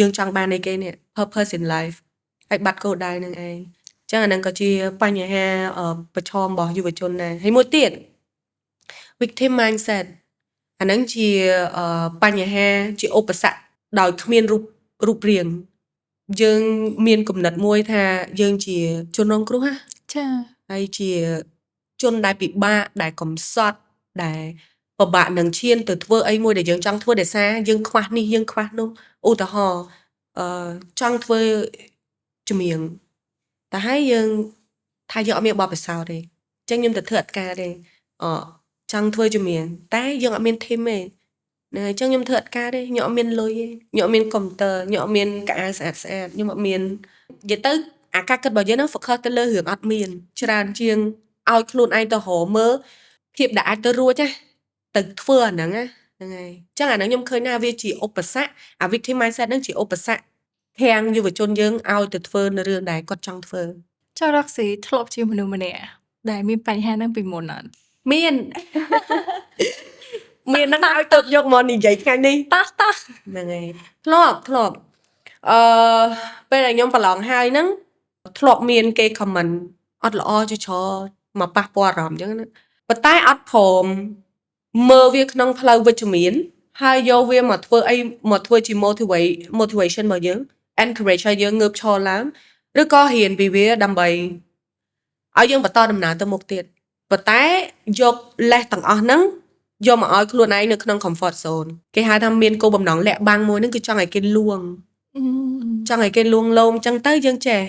យើងចង់បានអីគេនេះ purpose in life ហើយបាត់គោលដៅហ្នឹងឯងចឹងអាហ្នឹងក៏ជាបញ្ហាប្រឈមរបស់យុវជនដែរហើយមួយទៀត victim mindset អាហ្នឹងជាបញ្ហាជាឧបសគ្គដោយគ្មានរូបរាងយើងមានគំនិតមួយថាយើងជាជនរងគ្រោះណាចាហើយជាជនដែលពិបាកដែលកំសត់ដែលពិបាកនឹងឈានទៅធ្វើអីមួយដែលយើងចង់ធ្វើដោយសារយើងខ្វះនេះយើងខ្វះនោះឧទាហរណ៍ចង់ធ្វើជំនាញតែហើយយើងថាយើងអត់មានបទពិសោធន៍ទេអញ្ចឹងខ្ញុំទៅធ្វើអត់ការទេចង់ធ្វើជំនាញតែយើងអត់មាន team ទេអញ្ចឹងខ្ញុំធ្វើអត់ការទេខ្ញុំអត់មានលុយទេខ្ញុំអត់មានកុំព្យូទ័រខ្ញុំអត់មានកៅអៅស្អាតខ្ញុំអត់មាននិយាយទៅអាការគិតរបស់យើងហ្នឹង focus ទៅលើរឿងអត់មានច្រើនជាងឲ្យខ្លួនឯងទៅរកមើលភាពដែលអាចទៅរួចណាទៅធ្វើអាហ្នឹងណាហ្នឹងហើយអញ្ចឹងអាហ្នឹងខ្ញុំឃើញថាវាជាឧបសគ្គអា victim mindset ហ្នឹងជាឧបសគ្គខាងយុវជនយើងឲ្យទៅធ្វើនៅរឿងដែលគាត់ចង់ធ្វើចុះ Roxy ធ្លាប់ជាមនុស្សម្នាក់ដែលមានបញ្ហាហ្នឹងពីមុនអត់មានហ្នឹងឲ្យទៅយកមកនិយាយថ្ងៃនេះតោះហ្នឹងហើយធ្លាប់ពេលដែលខ្ញុំប្រឡងហើយហ្នឹងធ្លាប់មានគេ comment អត់ល្អចច្រើនមកប៉ះពាល់អារម្មណ៍អញ្ចឹងណាប៉ុន្តែអត់ព្រមមើលវាក្នុងផ្លូវវិជ្ជមានហើយយកវាមកធ្វើអីមកធ្វើជា motivation របស់យើង encourage ឲ្យយើងងើបឈរឡើងឬក៏រៀនពីវាដើម្បីឲ្យយើងបន្តដំណើរទៅមុខទៀតប៉ុន្តែយក les ទាំងអស់ហ្នឹងយកមកឲ្យខ្លួនឯងនៅក្នុង comfort zone គេហៅថាមានគោលបំណងលាក់បាំងមួយហ្នឹងគឺចង់ឲ្យគេលួងចង់ឲ្យគេលួងលោមអញ្ចឹងទៅយើងចេះ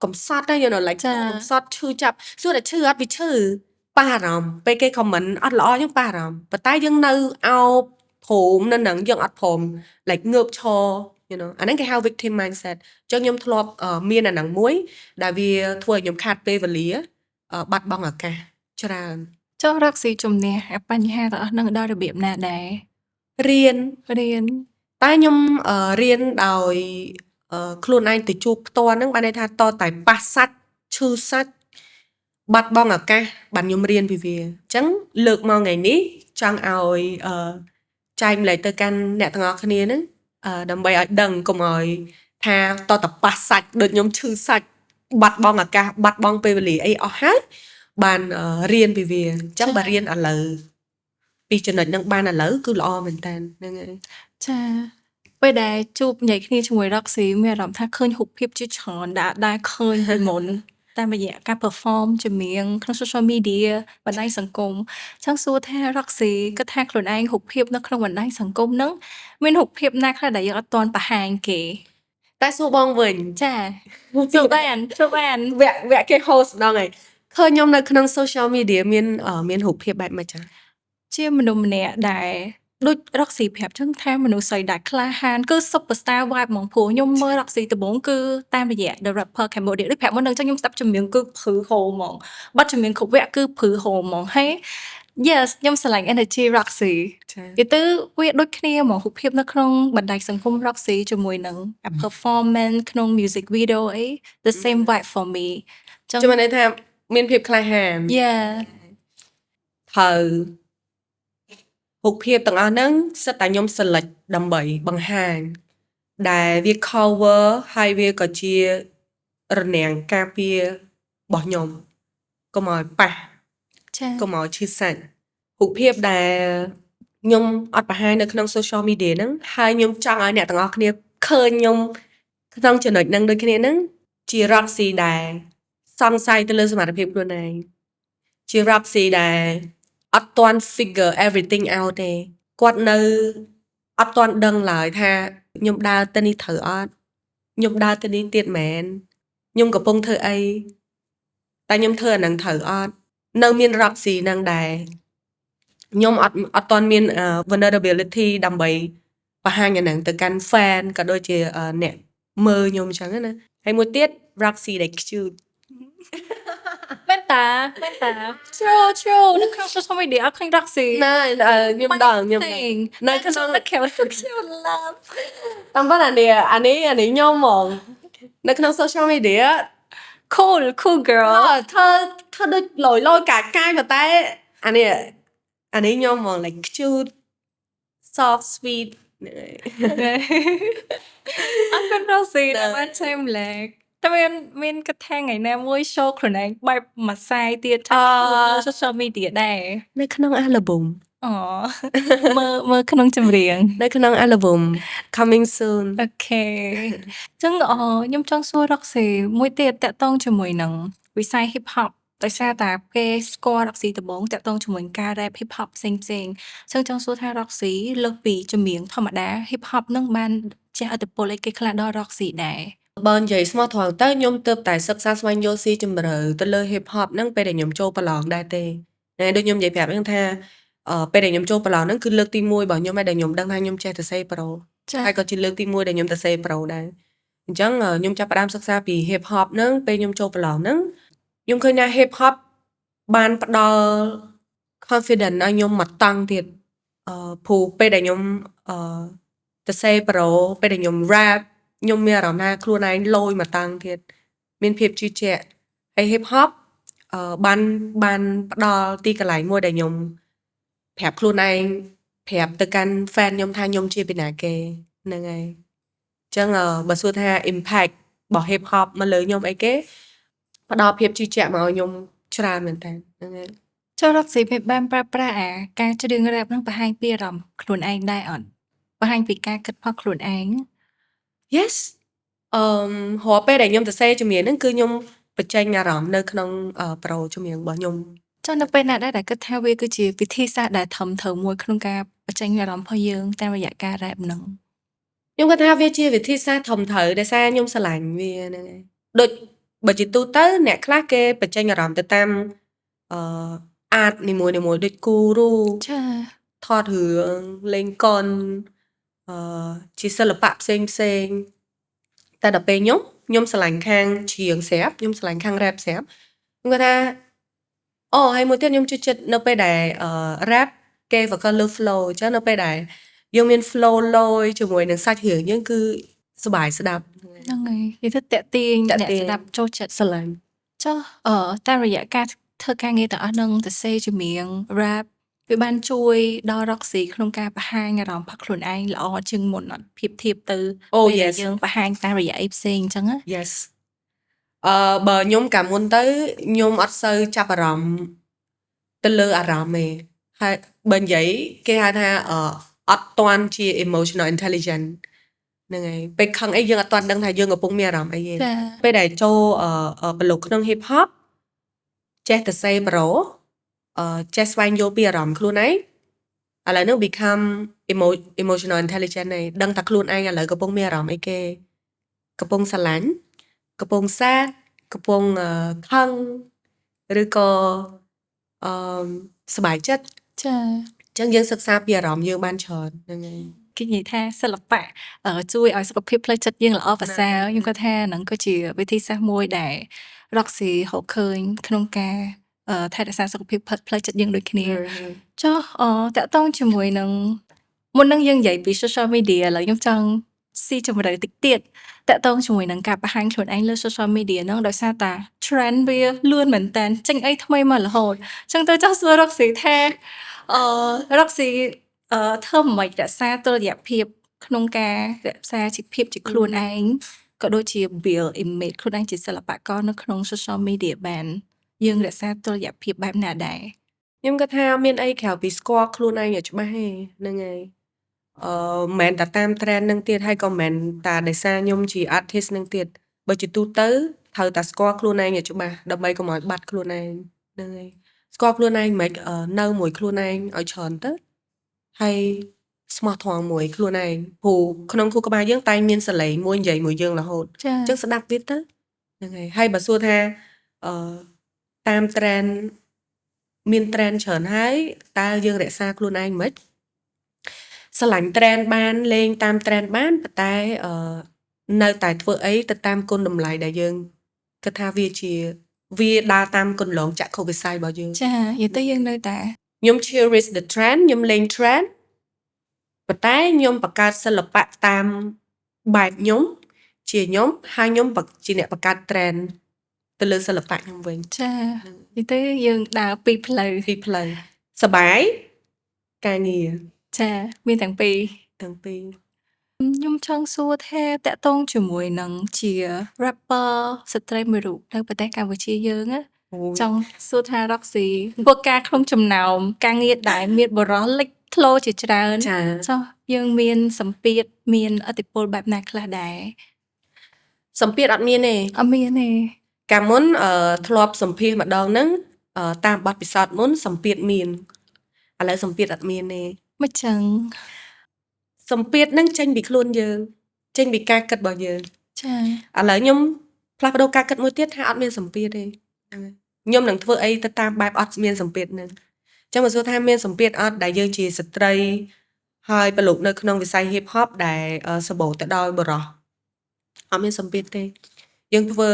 កំសត់ដែរយកនៅ like កំសត់ឈឺចាប់សួរតែឈឺអត់វាឈឺ ប៉ះអារម្មណ៍ពេលគេ comment អត់ល្អយើងប៉ះអារម្មណ៍ប៉ុន្តែយើងនៅអោបព្រមនៅនឹងយើងអត់ព្រម like ងើបឈរ you know អាហ្នឹងគេហៅ victim mindset អញ្ចឹងខ្ញុំធ្លាប់មានអាហ្នឹងមួយដែលវាធ្វើឲ្យខ្ញុំខាតពេលវេលាបាត់បង់ឱកាសច្រើន ចុះរកស៊ីជំនះអាបញ្ហាទាំងអស់ហ្នឹងដល់របៀបណាដែរ រៀន រៀន តែខ្ញុំរៀនដោយខ្លួនឯងទៅជួបផ្ទាល់ហ្នឹងបានន័យថាតតែប៉ះសាច់ឈឺសាច់បាត់បង់ឱកាសបានខ្ញុំរៀនពីវាអញ្ចឹងលើកមកថ្ងៃនេះចង់ឲ្យចែកម្លែកទៅកាន់អ្នកទាំងអស់គ្នាហ្នឹងដើម្បីឲ្យដឹងកុំឲ្យថាតតែប៉ះសាច់ដូចខ្ញុំឈឺសាច់បាត់បង់ឱកាសបាត់បង់ពេលវេលាអីអស់ហើយបានរៀនពីវាអញ្ចឹងបើរៀនឥឡូវពីចំណុចហ្នឹងបានឥឡូវគឺល្អមែនតើហ្នឹងហើយ ចាពេលដែលជួបញ៉ៃគ្នាជាមួយរកស៊ីមានអារម្មណ៍ថាឃើញរូបភាពជាច្រើនដែលឃើញពីមុន តាមរយៈការ perform ចម្រៀងក្នុង social media បណ្ដាញសង្គមចង់សួរថារកស៊ីគិតថាខ្លួនឯងរូបភាពនៅក្នុងបណ្ដាញសង្គមហ្នឹងមានរូបភាពណាខ្លះដែលយើងអត់ទាន់បង្ហាញគេ តែសួរបងវិញ ចាសួរបាន វគ្គគេ host ម្ដងហើយឃើញខ្ញុំនៅក្នុង social media មានរូបភាពបែបម៉េចចា ជាមនុស្សម្នាក់ដែលដូចរកស៊ីប្រាប់ចឹងថាមនុស្សស្រីដែលក្លាហានគឺ superstar vibe ហ្មងព្រោះខ្ញុំមើលរកស៊ីដំបូងគឺតាមរយៈ The Rapper Cambodia ដូចប្រាប់មុននឹងចឹងខ្ញុំស្ដាប់ចម្រៀងគឺព្រឺហូរហ្មងបទចម្រៀងគ្រប់វគ្គគឺព្រឺហូរហ្មងហើយ yes ខ្ញុំស្រឡាញ់ energy រកស៊ី ចា និយាយទៅវាដូចគ្នាហ្មងរូបភាពនៅក្នុងបណ្ដាញសង្គមរកស៊ីជាមួយនឹង performance ក្នុង music video អី the same vibe for me ចឹង ចាំន័យថាមានភាពក្លាហាន yeah ហើយរូបភាពទាំងអស់ហ្នឹងសិតតែខ្ញុំ select ដើម្បីបង្ហាញដែលវា cover ហើយវាក៏ជារនាំងការពាររបស់ខ្ញុំកុំឲ្យប៉ះ ចា កុំឲ្យឈឺសាច់រូបភាពដែលខ្ញុំអត់បង្ហាញនៅក្នុង social media ហ្នឹងហើយខ្ញុំចង់ឲ្យអ្នកទាំងអស់គ្នាឃើញខ្ញុំក្នុងចំណុចហ្នឹងដូចគ្នាហ្នឹងជា Roxy ដែលសង្ស័យទៅលើសមត្ថភាពខ្លួនឯងជា Roxy ដែលអត់ទាន់ figure everything out ទេគាត់នៅអត់ទាន់ដឹងឡើយថាខ្ញុំដើរទៅនេះត្រូវអត់ខ្ញុំដើរទៅនេះទៀតមែនខ្ញុំកំពុងធ្វើអីតែខ្ញុំធ្វើអាហ្នឹងត្រូវអត់នៅមាន Roxy ហ្នឹងដែរខ្ញុំអត់ទាន់មាន vulnerability ដើម្បីបង្ហាញអាហ្នឹងទៅកាន់ fan ក៏ដូចជាអ្នកមើលខ្ញុំអញ្ចឹងណាហើយមួយទៀត Roxy ដែល cute មែនតា true នៅក្នុង social media អត់ឃើញរកស៊ី ណាខ្ញុំដឹងខ្ញុំនៅក្នុង cute love តាមប៉ុន្តែអានេះខ្ញុំហ្មងនៅក្នុង social media cool girl ធ្វើដូចលយកាយប៉ុន្តែអានេះខ្ញុំហ្មង like cute soft sweet អត់គាត់រកស៊ីតែបានចែកម្លែកតែមានគិតថាថ្ងៃណាមួយ show ខ្លួនឯងបែបមួយខ្សែទៀតថា social media ដែរ នៅក្នុង album អូមើលក្នុងចម្រៀង នៅក្នុង album coming soon អូខេចឹងខ្ញុំចង់សួររកស៊ីមួយទៀតតាក់ទងជាមួយនឹងវិស័យ hip hop ដោយសារតែគេស្គាល់រកស៊ីដំបូងតាក់ទងជាមួយនឹងការ rap hip hop ផ្សេងចឹងចង់សួរថារកស៊ីលើសពីចម្រៀងធម្មតា hip hop នឹងបានជះឥទ្ធិពលអីគេខ្លះដល់រកស៊ីដែរ បើនិយាយស្មោះត្រង់ទៅខ្ញុំទើបតែសិក្សាស្វែងយល់ស៊ីជម្រៅទៅលើ hip hop ហ្នឹងពេលដែលខ្ញុំចូលប្រឡងដែរទេហើយដូចខ្ញុំនិយាយប្រាប់ហ្នឹងថាពេលដែលខ្ញុំចូលប្រឡងហ្នឹងគឺលើកទី1របស់ខ្ញុំហើយដែលខ្ញុំដឹងថាខ្ញុំចេះទៅសេប្រូ ហើយក៏ជាលើកទី1ដែលខ្ញុំទៅសេប្រូដែរអញ្ចឹងខ្ញុំចាប់ផ្ដើមសិក្សាពី hip hop ហ្នឹងពេលខ្ញុំចូលប្រឡងហ្នឹងខ្ញុំឃើញថា hip hop បានផ្ដល់ confidence ឲ្យខ្ញុំមកតង់ទៀតព្រោះពេលដែលខ្ញុំទៅសេប្រូពេលដែលខ្ញុំ rap ខ្ញុំមានអារម្មណ៍ថាខ្លួនឯងលយមកតាំងទៀតមានភាពជឿជាក់ហើយ hip hop បានផ្ដល់ទីកន្លែងមួយដែលខ្ញុំប្រាប់ខ្លួនឯងប្រាប់ទៅកាន់ fan ខ្ញុំថាខ្ញុំជាពីណាគេហ្នឹងហើយអញ្ចឹងបើសួរថា impact របស់ hip hop មកលើខ្ញុំអីគេផ្ដល់ភាពជឿជាក់មកឲ្យខ្ញុំច្រើនមែនតើហ្នឹងហើយ ចូលរកស៊ីពេលបានប្រើអាការច្រៀង rap ហ្នឹងបង្ហាញពីអារម្មណ៍ខ្លួនឯងដែរអត់បង្ហាញពីការគិតផុសខ្លួនឯង Yes រាល់ពេលដែលខ្ញុំទៅសេចម្រៀងហ្នឹងគឺខ្ញុំបញ្ចេញអារម្មណ៍នៅក្នុងប្រូចម្រៀងរបស់ខ្ញុំ ចុះនៅពេលណាដែរដែលគិតថាវាគឺជាវិធីសាស្ត្រដែលត្រឹមត្រូវមួយក្នុងការបញ្ចេញអារម្មណ៍របស់យើងតាមរយៈការ rap ហ្នឹង ខ្ញុំគិតថាវាជាវិធីសាស្ត្រត្រឹមត្រូវដោយសារខ្ញុំស្រឡាញ់វាហ្នឹងហើយដូចបើជាទូទៅអ្នកខ្លះគេបញ្ចេញអារម្មណ៍ទៅតាម art នីមួយៗដូចគូរូ ចា ថតរឿងលេងកុនជាសិល្បៈផ្សេងតែដល់ពេលខ្ញុំស្រឡាញ់ខាងច្រៀងស្រាប់ខ្ញុំស្រឡាញ់ខាង rap ស្រាប់ខ្ញុំគាត់ថាហើយមួយទៀតខ្ញុំចូលចិត្តនៅពេលដែលrap គេ focus លើ flow អញ្ចឹងនៅពេលដែលយើងមាន flow លយជាមួយនឹងសាច់រឿងយើងគឺសប្បាយស្ដាប់ ហ្នឹងហើយនិយាយទៅតាក់ទាញអ្នកស្ដាប់ចូលចិត្ត ស្រឡាញ់ ចុះតាមរយៈការធ្វើការងារទាំងអស់ហ្នឹងទៅសេចម្រៀង rap វាបានជួយដល់ Roxy ក្នុងការបង្ហាញអារម្មណ៍ផឹកខ្លួនឯងល្អជាងមុនអត់ធៀបទៅ Oh, ពេលដែល yes. យើងបង្ហាញតាមរយៈអីផ្សេងអញ្ចឹងណា Yes បើខ្ញុំកាលមុនទៅខ្ញុំអត់សូវចាប់អារម្មណ៍ទៅលើអារម្មណ៍ទេហើយបើនិយាយគេហៅថាអត់តាន់ជា emotional intelligent ហ្នឹងហើយពេលខឹងអីយើងអត់តាន់ដឹងថាយើងកំពុងមានអារម្មណ៍អីទេ ចា ពេលដែលចូលប្រឡូកក្នុង hip hop ចេះទៅសេប្រូចេះស្វែងយល់ពីអារម្មណ៍ខ្លួនឯងឥឡូវហ្នឹង become emotional intelligent ហើយដឹងថាខ្លួនឯងឥឡូវកំពុងមានអារម្មណ៍អីគេកំពុងស្រឡាញ់កំពុងសែតកំពុងខឹងឬក៏សប្បាយចិត្ត ចា អញ្ចឹងយើងសិក្សាពីអារម្មណ៍យើងបានច្រើនហ្នឹងហើយ គេនិយាយថាសិល្បៈជួយឲ្យសុខភាពផ្លូវចិត្តយើងល្អប្រសើរខ្ញុំគាត់ថាហ្នឹងក៏ជាវិធីសាស្ត្រមួយដែល Roxy រកឃើញក្នុងការថែរក្សាសុខភាពផ្លូវចិត្តយើងដូចគ្នាចុះតាក់ទងជាមួយនឹងមុននឹងយើងនិយាយពី social media ឥឡូវខ្ញុំចង់ស៊ីជម្រៅតិចទៀតតាក់ទងជាមួយនឹងការបង្ហាញខ្លួនឯងលើ social media ហ្នឹងដោយសារតា trend វាលឿនមែនតើចេញអីថ្មីមករហូតអញ្ចឹងទៅចង់សួរ Roxy ថាRoxy ធ្វើមិនរក្សាតុល្យភាពក្នុងការរក្សាជីវភាពជាខ្លួនឯងក៏ដូចជា build image ខ្លួនឯងជាសិល្បករនៅក្នុង social media បានយើងរក្សាតុល្យភាពបែបណាដែរ ខ្ញុំគាត់ថាមានអីក្រៅពីស្គាល់ខ្លួនឯងឲ្យច្បាស់ទេហ្នឹងហើយមិនមែនតែតាម trend ហ្នឹងទៀតហើយក៏មិនមែនតែដោយសារខ្ញុំជា artist ហ្នឹងទៀតបើជាទូទៅត្រូវតែស្គាល់ខ្លួនឯងឲ្យច្បាស់ដើម្បីកុំឲ្យបាត់ខ្លួនឯងហ្នឹងហើយស្គាល់ខ្លួនឯងមិននៅមួយខ្លួនឯងឲ្យច្រើនទៅហើយស្មោះត្រង់មួយខ្លួនឯងព្រោះក្នុងខួរក្បាលយើងតែងមានសលេងមួយនិយាយមួយយើងរហូត ចា អញ្ចឹងស្ដាប់វាទៅហ្នឹងហើយបើសួរថាតាម trend មាន trend ច្រើនហើយតើយើងរក្សាខ្លួនឯងមិនស្រឡាញ់ trend បានលេងតាម trend បានប៉ុន្តែនៅតែធ្វើអីទៅតាមគុណតម្លៃដែលយើងគិតថាវាដើរតាមគន្លងចក្ខុវិស័យរបស់យើង ចានិយាយទៅយើងនៅតែ ខ្ញុំ cherish the trend ខ្ញុំលេង trend ប៉ុន្តែខ្ញុំបង្កើតសិល្បៈតាមបែបខ្ញុំជាខ្ញុំហើយខ្ញុំជាអ្នកបង្កើត trend ទៅលើសិល្បៈខ្ញុំវិញ ចានិយាយទៅយើងដើរពីរផ្លូវ ពីផ្លូវសបាយការងារ ចាមានទាំងពីរ ទាំងពីរ ខ្ញុំចង់សួរថាតាក់ទងជាមួយនឹងជា rapper ស្ត្រីមួយរូបនៅប្រទេសកម្ពុជាយើងណាចង់សួរថា Roxy ធ្វើការក្នុងចំណោមការងារដែលមានបរិះលេចធ្លោជាច្រើន ចា ចុះយើងមានសម្ពាធមានឥទ្ធិពលបែបណាខ្លះដែរ សម្ពាធអត់មានទេ អត់មានទេ កាលមុនធ្លាប់សម្ភាសម្ដងហ្នឹងតាមបទពិសោធន៍មុនសម្ពាធមានឥឡូវសម្ពាធអត់មានទេ មិនចឹង សម្ពាធហ្នឹងចេញពីខ្លួនយើងចេញពីការគិតរបស់យើង ចា ឥឡូវខ្ញុំផ្លាស់ប្ដូរការគិតមួយទៀតថាអត់មានសម្ពាធទេហ្នឹងហើយខ្ញុំនឹងធ្វើអីទៅតាមបែបអត់មានសម្ពាធហ្នឹងអញ្ចឹងបើសួរថាមានសម្ពាធអត់ដែលយើងជាស្ត្រីហើយប្រឡូកនៅក្នុងវិស័យ hip hop ដែលសម្បូរទៅដោយបរិះអត់មានសម្ពាធទេយើងធ្វើ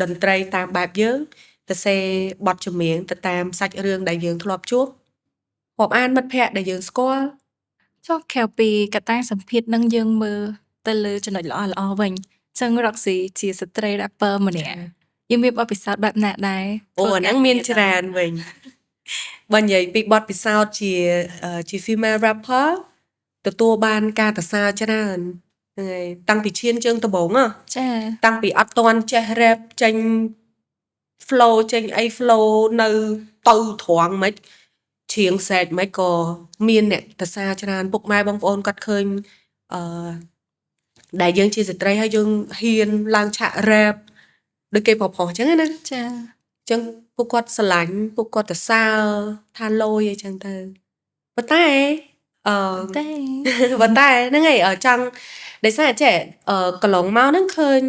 តន្ត្រីតាមបែបយើងទៅសេបទចម្រៀងទៅតាមសាច់រឿងដែលយើងធ្លាប់ជួបរាប់អានមិត្តភ័ក្តិដែលយើងស្គាល់ ចុះក្រៅពីកត្តាសម្ពាធនឹងយើងមើលទៅលើចំណុចល្អៗវិញចឹង Roxy ជាស្ត្រី rapper ម្នាក់យើងមានបទពិសោធន៍បែបណាដែរ អូអាហ្នឹងមានច្រើនវិញបើនិយាយពីបទពិសោធន៍ជា female rapper ទទួលបានការសរសើរច្រើនហ្នឹងហើយតាំងពីឈានជើងដំបូង ចា តាំងពីអត់ទាន់ចេះ rap ចេញ flow ចេញអី flow នៅទៅត្រង់មិនច្រៀងសែកមិនក៏មានអ្នកសរសើរច្រើនពុកម៉ែបងប្អូនគាត់ឃើញដែលយើងជាស្ត្រីហើយយើងហ៊ានឡើងឆាក rap ដូចគេប្រុសៗអញ្ចឹងណា ចា អញ្ចឹងពួកគាត់ស្រឡាញ់ពួកគាត់សរសើរថាលយអីចឹងទៅប៉ុន្តែតែ ប៉ុន្តែហ្នឹងហើយចង់ដោយសារចេះកន្លងមកហ្នឹងឃើញ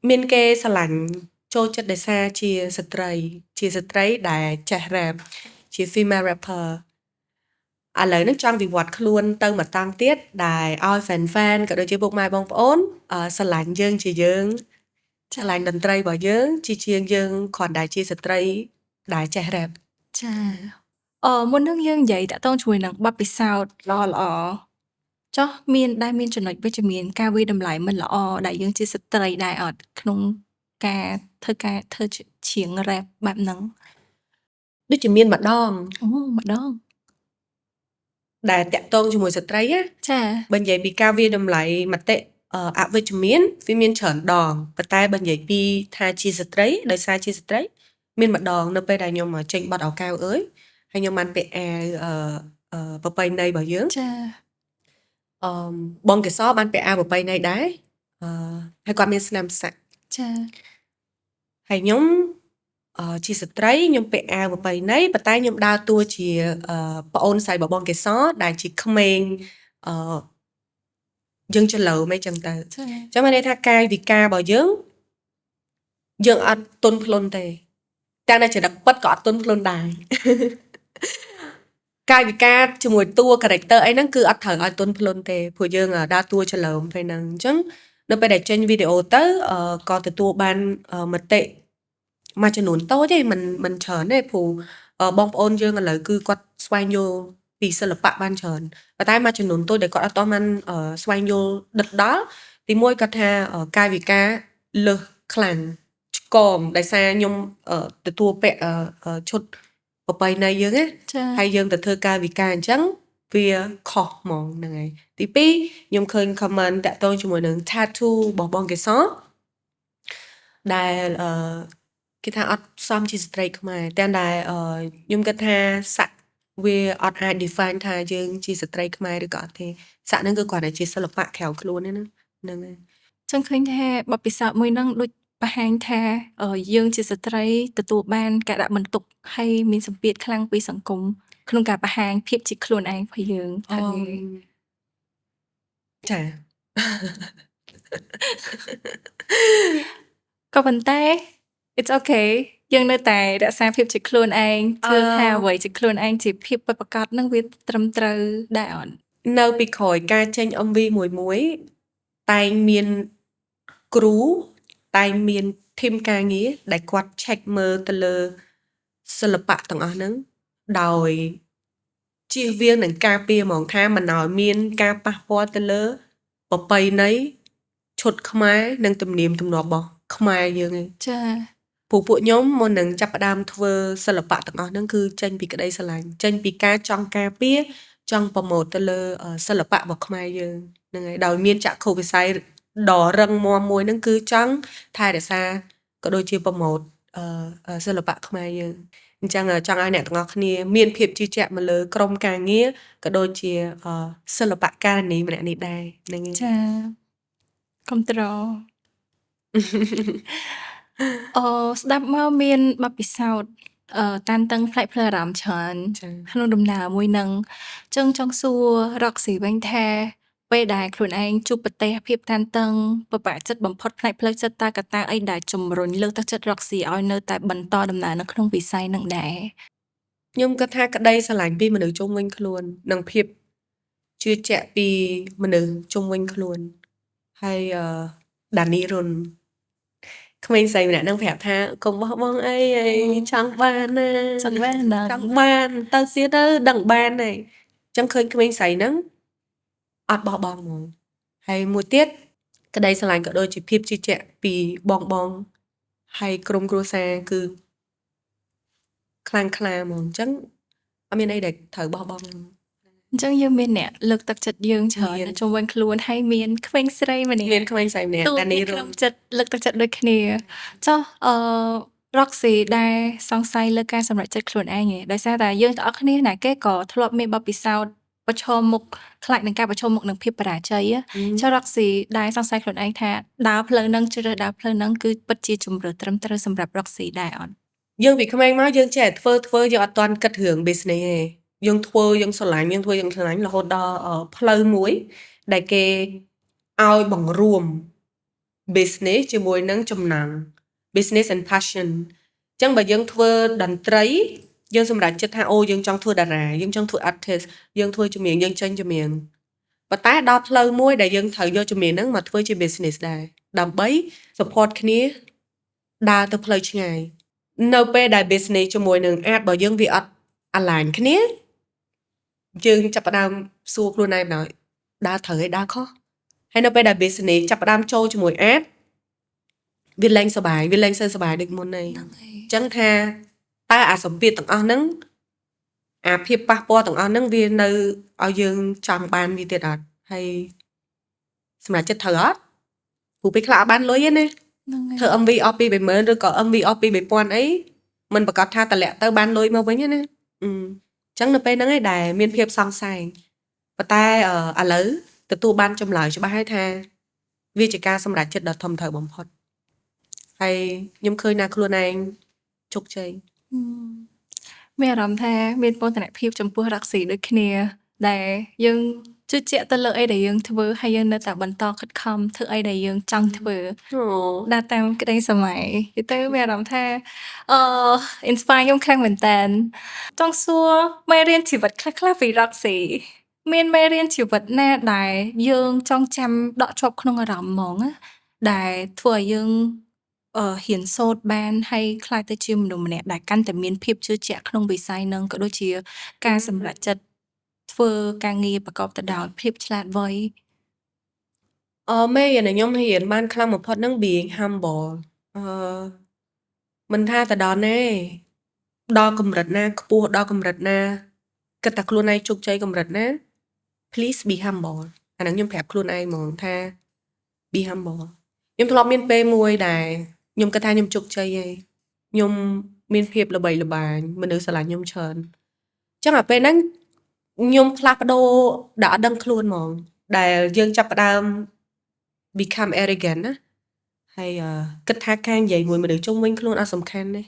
មានគេស្រឡាញ់ចូលចិត្តដោយសារជាស្ត្រីដែលចេះ rap ជា female rapper ឥឡូវហ្នឹងចង់វិវត្តខ្លួនទៅមួយតង់ទៀតដែលឲ្យ fan ក៏ដូចជាពុកម៉ែបងប្អូនស្រឡាញ់យើងជាយើងស្រឡាញ់តន្ត្រីរបស់យើងជាជាងយើងគ្រាន់តែជាស្ត្រីដែលចេះ rap ចាមុននឹងយើងនិយាយតាក់ទងជាមួយនឹងបទពិសោធន៍ល្អចុះមានចំណុចវិជ្ជមានការវិតម្លៃមិនល្អដែលយើងជាស្ត្រីដែរអត់ក្នុងការធ្វើជាង rap បែបហ្នឹង ដូចជាមានម្ដង ម្ដង ដែលតាក់ទងជាមួយស្ត្រីណា ចា បើនិយាយពីការវាតម្លៃមតិអវិជ្ជមានវាមានច្រើនដងប៉ុន្តែបើនិយាយពីថាជាស្ត្រីដោយសារជាស្ត្រីមានម្ដងនៅពេលដែលខ្ញុំចេញបទអោកែវអើយហើយខ្ញុំបានពាក់អាវប្រពៃណីរបស់យើង ចា បងកេសរបានពាក់អាវប្រពៃណីដែរហើយគាត់មានស្នាមសាក់ ចា ហើយខ្ញុំជាស្ត្រីខ្ញុំពាក់អាវប្រពៃណីប៉ុន្តែខ្ញុំដើរតួជាប្អូនស្រីរបស់បងកេសរដែលជាក្មេងយើងច្រឡូមអីចឹងទៅ ចា ចឹងមានន័យថាកាយវិការរបស់យើងអត់ទន់ភ្លន់ទេតែនៅចរិតពិតក៏អត់ទន់ភ្លន់ដែរ កាយវិការជាមួយតួ character អីហ្នឹងគឺអត់ត្រូវឲ្យទន់ភ្លន់ទេព្រោះយើងដើរតួច្រឡោមពេលហ្នឹងអញ្ចឹងនៅពេលដែលចេញវីដេអូទៅក៏ទទួលបានមតិមួយចំនួនតូចទេមិនច្រើនទេព្រោះបងប្អូនយើងឥឡូវគឺគាត់ស្វែងយល់ពីសិល្បៈបានច្រើនប៉ុន្តែមួយចំនួនតូចដែលគាត់អត់ទាន់បានស្វែងយល់ដិតដល់ទីមួយគាត់ថាកាយវិការលើសខ្លាំងឆ្កមដោយសារខ្ញុំទទួលពាក់ឈុតប្រពៃណីយើងណា ចា ហើយយើងទៅធ្វើកាយវិការអញ្ចឹងវាខុសហ្មងហ្នឹងហើយទី2ខ្ញុំឃើញ comment តាក់ទងជាមួយនឹង tattoo របស់បងកេសរដែលគេថាអត់សមជាស្ត្រីខ្មែរតែតែខ្ញុំគិតថាសាក់វាអត់អាច define ថាយើងជាស្ត្រីខ្មែរឬក៏អត់ទេសាក់ហ្នឹងគឺគ្រាន់តែជាសិល្បៈក្រៅខ្លួនទេណាហ្នឹងហើយ ចឹងឃើញថាបទពិសោធន៍មួយហ្នឹងដូចបង្ហាញថាយើងជាស្ត្រីទទួលបានការដាក់បន្ទុកហើយមានសម្ពាធខ្លាំងពីសង្គមក្នុងការបង្ហាញភាពជាខ្លួនឯងរបស់យើងហើយ ចា ក៏ប៉ុន្តែ it's okay យើងនៅតែរក្សាភាពជាខ្លួនឯងធ្វើថាអ្វីជាខ្លួនឯងជាភាពពិតប្រាកដហ្នឹងវាត្រឹមត្រូវដែរអត់ នៅពីក្រោយការចេញ MV មួយតែងមានគ្រូតែងមានធីមការងារដែលគាត់ check មើលទៅលើសិល្បៈទាំងអស់ហ្នឹងដោយជៀសវាងនឹងការពារហ្មងថាមិនឲ្យមានការប៉ះពាល់ទៅលើប្រពៃណីឈុតខ្មែរនិងទំនៀមទម្លាប់របស់ខ្មែរយើងឯង ចា ពួកខ្ញុំមុននឹងចាប់ផ្ដើមធ្វើសិល្បៈទាំងអស់ហ្នឹងគឺចេញពីក្តីស្រឡាញ់ចេញពីការចង់ការពារចង់ប្រម៉ូទទៅលើសិល្បៈរបស់ខ្មែរយើងហ្នឹងហើយដោយមានចក្ខុវិស័យដ៏រឹងមាំមួយហ្នឹងគឺចង់ថែរក្សាក៏ដូចជាប្រម៉ូទសិល្បៈខ្មែរយើងអញ្ចឹងចង់ឲ្យអ្នកទាំងអស់គ្នាមានភាពជឿជាក់មកលើក្រុមការងារក៏ដូចជាសិល្បករនីម្នាក់នេះដែរហ្នឹងហើយ ចាគ្រប់ត្រ ស្ដាប់មកមានបទពិសោធន៍តានតឹងផ្លែកផ្លើអារម្មណ៍ច្រើន ចា៎ ក្នុងដំណើរមួយហ្នឹងចឹងចង់សួរ Roxy វិញថាពេលដែលខ្លួនឯងជួបប្រទះភាពតានតឹងពិបាកចិត្តបំផុតផ្នែកផ្លូវចិត្តតើកត្តាអីដែលជំរុញលើកទឹកចិត្ត Roxy ឲ្យនៅតែបន្តដំណើរនៅក្នុងវិស័យហ្នឹងដែរ ខ្ញុំគិតថាក្តីស្រឡាញ់ពីមនុស្សជុំវិញខ្លួននិងភាពជឿជាក់ពីមនុស្សជុំវិញខ្លួនហើយដានីរុនក្មេងស្រីម្នាក់ហ្នឹងប្រាប់ថាកុំបោះបង់អីចង់បានណា ចង់បានណា ចង់បានទៅទៀតទៅដឹងបានហើយអញ្ចឹងឃើញក្មេងស្រីហ្នឹងអត់បោះបង់ហ្មងហើយមួយទៀតក្តីស្រឡាញ់ក៏ដូចជាភាពជឿជាក់ពីបងហើយក្រុមគ្រួសារគឺខ្លាំងក្លាហ្មងអញ្ចឹងអត់មានអីដែលត្រូវបោះបង់ហ្នឹង អញ្ចឹងយើងមានអ្នកលើកទឹកចិត្តយើងច្រើន មាន នៅជុំវិញខ្លួនហើយមានក្មេងស្រីម្នាក់ មានក្មេងស្រីម្នាក់ ទូ ដានី មាន រុ ក្នុង ន ចិត្តលើកទឹកចិត្តដូចគ្នាចុះRoxy ដែលសង្ស័យលើការសម្រេចចិត្តខ្លួនឯងឯងដោយសារតែយើងទាំងអស់គ្នាណាគេក៏ធ្លាប់មានបទពិសោធន៍ប្រឈមមុខខ្លាចនឹងការប្រឈមមុខនឹងភាពបរាជ័យចុះ Roxy ដែលសង្ស័យខ្លួនឯងថាដើរផ្លូវហ្នឹងជ្រើសរើសដើរផ្លូវហ្នឹងគឺពិតជាជម្រើសត្រឹមត្រូវសម្រាប់ Roxy ដែរអត់ យើងពីក្មេងមកយើងចេះតែធ្វើយើងអត់ទាន់គិតរឿង business ទេយើងធ្វើយើងស្រឡាញ់រហូតដល់ផ្លូវមួយដែលគេឲ្យបង្រួម business ជាមួយនឹងចំណង់ business and passion អញ្ចឹងបើយើងធ្វើតន្ត្រី យើងសម្រាប់ចិត្តថាអូយើងចង់ធ្វើតារាយើងចង់ធ្វើ artist យើងធ្វើជំនាញយើងចេញជំនាញប៉ុន្តែដល់ផ្លូវមួយដែលយើងត្រូវយកជំនាញហ្នឹងមកធ្វើជា business ដែរដើម្បី support គ្នាដើរទៅផ្លូវឆ្ងាយនៅពេលដែល business ជាមួយនឹង art របស់យើងវាអត់ align គ្នាយើងចាប់ផ្ដើមសួរខ្លួនឯងដល់ដើរត្រូវហើយដើរខុសហើយនៅពេលដែល business ចាប់ផ្ដើមចូលជាមួយ art វាលែងសប្បាយវាលែងសូវសប្បាយដូចមុនទេអញ្ចឹងថាតើអាសម្ពាធទាំងអស់ហ្នឹងអាភាពប៉ះពាល់ទាំងអស់ហ្នឹងវានៅឲ្យយើងចង់បានវាទៀតអត់ហើយសម្រាប់ចិត្តត្រូវអត់ព្រោះពេលខ្លះអត់បានលុយទេណាធ្វើ MV អស់ពី 20000 ឬក៏ MV អស់ពី 3000 អីមិនប្រកាសថាតម្លាក់ទៅបានលុយមកវិញទេណាអញ្ចឹងនៅពេលហ្នឹងឯងដែលមានភាពសង្ស័យប៉ុន្តែឥឡូវទទួលបានចម្លើយច្បាស់ហើយថាវាជាការសម្រេចចិត្តដ៏ធំធេងបំផុតហើយខ្ញុំឃើញថាខ្លួនឯងជោគជ័យ មានអារម្មណ៍ថាមានមោទនភាពចំពោះរកស៊ីដូចគ្នាដែលយើងជឿជាក់ទៅលើអីដែលយើងធ្វើហើយយើងនៅតែបន្តខិតខំធ្វើអីដែលយើងចង់ធ្វើដើរតាមក្តីសម័យទៅមានអារម្មណ៍ថាinspire ខ្ញុំខ្លាំងមែនតើចង់សួរមេរៀនជីវិតខ្លះៗពីរកស៊ីមានមេរៀនជីវិតណាដែលយើងចង់ចាំដកជាប់ក្នុងអារម្មណ៍ហ្មងណាដែលធ្វើឲ្យយើងហ៊ានសូត្របានហើយខ្លាចទៅជាមនុស្សម្នាក់ដែលកាន់តែមានភាពជឿជាក់ក្នុងវិស័យហ្នឹងក៏ដូចជាការសម្រេចចិត្តធ្វើការងារប្រកបទៅដោយភាពឆ្លាតវៃមេរៀនដែលខ្ញុំរៀនបានខ្លាំងបំផុតហ្នឹង being humble មិនថាទៅដល់ណាដល់កម្រិតណាខ្ពស់ដល់កម្រិតណាគិតថាខ្លួនឯងជោគជ័យកម្រិតណា please be humble អាហ្នឹងខ្ញុំប្រាប់ខ្លួនឯងហ្មងថា be humble ខ្ញុំធ្លាប់មានពេលមួយដែលខ្ញុំគិតថាខ្ញុំជោគជ័យហើយខ្ញុំមានភាពល្បីល្បាញមនុស្សស្រឡាញ់ខ្ញុំច្រើនអញ្ចឹងអាពេលហ្នឹងខ្ញុំផ្លាស់ប្ដូរដែលអត់ដឹងខ្លួនហ្មងដែលយើងចាប់ផ្ដើម become arrogant ណាហើយគិតថាការនិយាយមួយមនុស្សជុំវិញខ្លួនអត់សំខាន់ទេ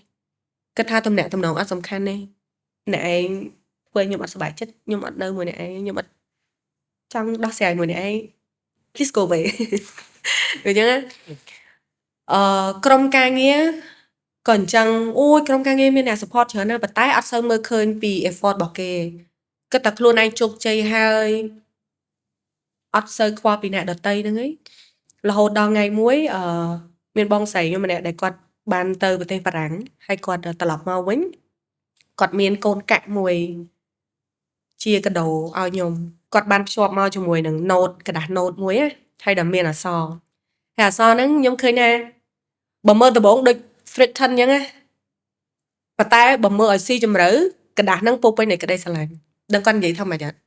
គិតថាទំនាក់ទំនងអត់សំខាន់ទេអ្នកឯងធ្វើឲ្យខ្ញុំអត់សប្បាយចិត្តខ្ញុំអត់នៅមួយអ្នកឯងខ្ញុំអត់ចង់ដោះស្រាយមួយអ្នកឯង please go away អញ្ចឹងក្រុមការងារក៏អញ្ចឹងអូយក្រុមការងារមានអ្នក support ច្រើនណាស់ប៉ុន្តែអត់សូវមើលឃើញពី effort របស់គេគិតតែខ្លួនឯងជោគជ័យហើយអត់សូវខ្វល់ពីអ្នកដទៃហ្នឹងឯងរហូតដល់ថ្ងៃមួយមានបងស្រីខ្ញុំម្នាក់ដែលគាត់បានទៅប្រទេសបារាំងហើយគាត់ត្រឡប់មកវិញគាត់មានកូនកាក់មួយជាកាដូឲ្យខ្ញុំគាត់បានភ្ជាប់មកជាមួយនឹង note กระดาษ note មួយហើយដែលមានអក្សរហើយអក្សរហ្នឹងខ្ញុំឃើញថាបើមើលដំបូងដូច Friction អញ្ចឹងណាប៉ុន្តែបើមើលឲ្យស៊ីជម្រៅกระดาษហ្នឹងពោពេញដោយក្តីស្រឡាញ់ដឹងគាត់និយាយថាម៉េចអត់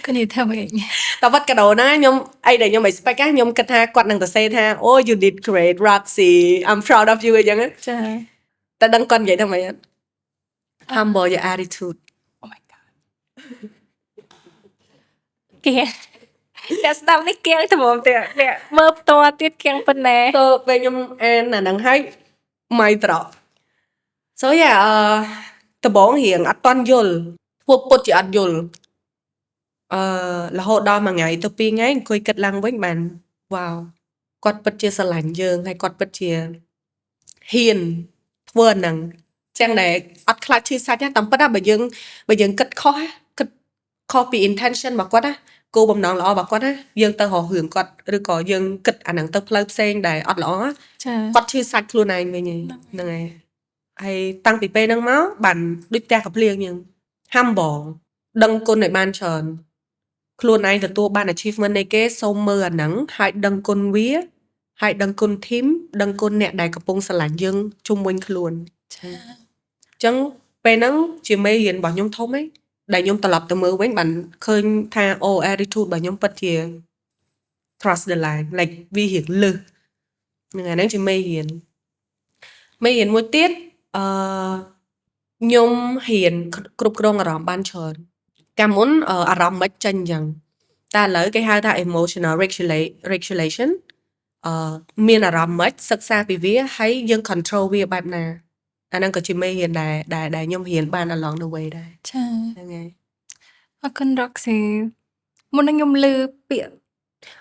គ្នាថាម៉េចតែវត្តកាដូណាខ្ញុំអីដែលខ្ញុំ expect ខ្ញុំគិតថាគាត់នឹងទៅសេថា oh you did great Roxy I'm proud of you អញ្ចឹងចាតែដឹងគាត់និយាយថាម៉េចអត់ humble your attitude oh my god គេតែស្ដាប់នេះគៀងត្មងទៀតមើលផ្ទាល់ទៀតគៀងប៉ុណ្ណេះទៅពេលខ្ញុំអានអាហ្នឹងហើយមិនត្រក so yeah ដំបងរៀងអត់តន់យល់ធ្វើពុតជាអត់យល់រហូតដល់មួយថ្ងៃទៅពីរថ្ងៃអង្គុយគិតឡើងវិញបានវ៉ាវគាត់ពិតជាស្រឡាញ់យើងហើយគាត់ពិតជាហ៊ានធ្វើហ្នឹងចឹងដែរអត់ខ្លាចឈឺសាច់ទេតាមពិតណាបើយើងគិតខុសពី intention របស់គាត់ណាគោលបំណងល្អរបស់គាត់ណាយើងទៅរករឿងគាត់ឬក៏យើងគិតអាហ្នឹងទៅផ្លូវផ្សេងដែលអត់ល្អចាគាត់ឈឺសាច់ខ្លួនឯងវិញហ្នឹងហើយហើយតាំងពីពេលហ្នឹងមកបានដូចផ្ទះកាភ្លៀងយើង humble ដឹងគុណឲ្យបានច្រើនខ្លួនឯងទទួលបាន achievement នៃគេសូមមើលអាហ្នឹងហើយដឹងគុណវាហើយដឹងគុណ team ដឹងគុណអ្នកដែលកំពុងស្រឡាញ់យើងជុំវិញខ្លួនចាអញ្ចឹងពេលហ្នឹងជាមេរៀនរបស់ខ្ញុំធំឯងដែលខ្ញុំត្រឡប់ទៅមើលវិញបានឃើញថា attitude របស់ខ្ញុំពិតជា cross the line like វារៀងលើសហ្នឹងអាហ្នឹងជាមេរៀនមួយទៀតខ្ញុំរៀនគ្រប់គ្រងអារម្មណ៍បានច្រើនកាលមុនអារម្មណ៍មិនចេញអញ្ចឹងតែឥឡូវគេហៅថា emotional regulation មានអារម្មណ៍មិនសិក្សាពីវាហើយយើង control វាបែបណាអាហ្នឹងក៏ជាមេរៀនដែលខ្ញុំរៀនបាន along the way ដែរចាហ្នឹងហើយអរគុណ Roxy មុននឹងខ្ញុំលើពាក្យ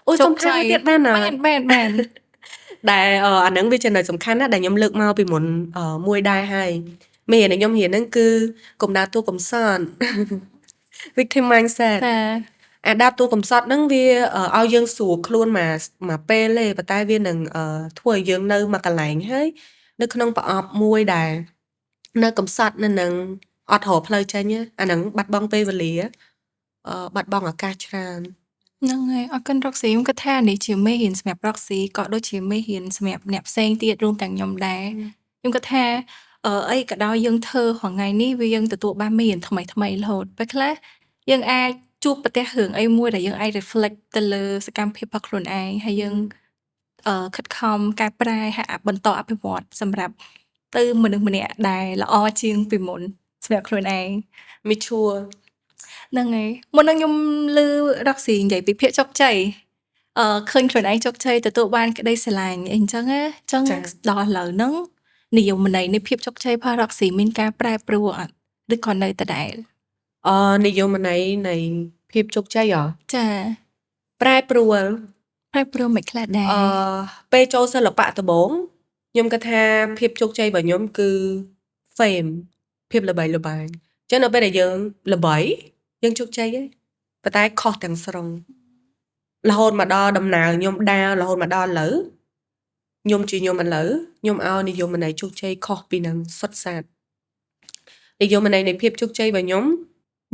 អូសំខាន់ទៀតបានបានដែលអាហ្នឹងវាចំណុចសំខាន់ណាស់ដែលខ្ញុំលើកមកពីមុនមួយដែរហើយ មេរៀនដែលខ្ញុំរៀនហ្នឹងគឺកំណើតតួកំសត់ victim mindset ចា អាដាប់តួកំសត់ហ្នឹងវាឲ្យយើងស្រួលខ្លួនមកពេលទេប៉ុន្តែវានឹងធ្វើឲ្យយើងនៅមួយកន្លែងហើយនៅក្នុងប្រអប់មួយដែលនៅកំសត់នៅនឹងអត់រកផ្លូវចេញទេអាហ្នឹងបាត់បង់ពេលវេលាបាត់បង់ឱកាសច្រើន ហ្នឹងហើយអរគុណ Roxy ខ្ញុំគិតថានេះជាមេរៀនសម្រាប់ Roxy ក៏ដូចជាមេរៀនសម្រាប់អ្នកផ្សេងទៀតរួមទាំងខ្ញុំដែរខ្ញុំគិតថាអីក៏ដោយយើងធ្វើរាល់ថ្ងៃនេះវាយើងទទួលបានមេរៀនថ្មីៗរហូតពេលខ្លះយើងអាចជួបប្រទះរឿងអីមួយដែលយើងអាច reflect ទៅលើសកម្មភាពរបស់ខ្លួនឯងហើយយើងខិតខំកែប្រែហើយបន្តអភិវឌ្ឍសម្រាប់ទៅមនុស្សម្នាក់ដែលល្អជាងពីមុនសម្រាប់ខ្លួនឯង mature ហ្នឹងហើយមុននឹងខ្ញុំឮ Roxy និយាយពីភាពជោគជ័យឃើញខ្លួនឯងជោគជ័យទទួលបានក្តីស្រឡាញ់អីអញ្ចឹងណាអញ្ចឹងដល់ឥឡូវហ្នឹងនិយមន័យនៃភាពជោគជ័យរបស់ Roxy មានការប្រែប្រួលអត់ឬក៏នៅដដែលនិយមន័យនៃភាពជោគជ័យហ៎ ចា ប្រែប្រួល មិនខ្លះដែរ ពេលចូលសិល្បៈដំបូងខ្ញុំគិតថាភាពជោគជ័យរបស់ខ្ញុំគឺ fame ភាពល្បីល្បាញអញ្ចឹងនៅពេលដែលយើងល្បីយើងជោគជ័យហើយប៉ុន្តែខុសទាំងស្រុងរហូតមកដល់ដំណើរខ្ញុំដើររហូតមកដល់ឥឡូវខ្ញុំជាខ្ញុំឥឡូវខ្ញុំឲ្យនិយមន័យជោគជ័យខុសពីនឹងសុទ្ធសាធនិយមន័យនៃភាពជោគជ័យរបស់ខ្ញុំ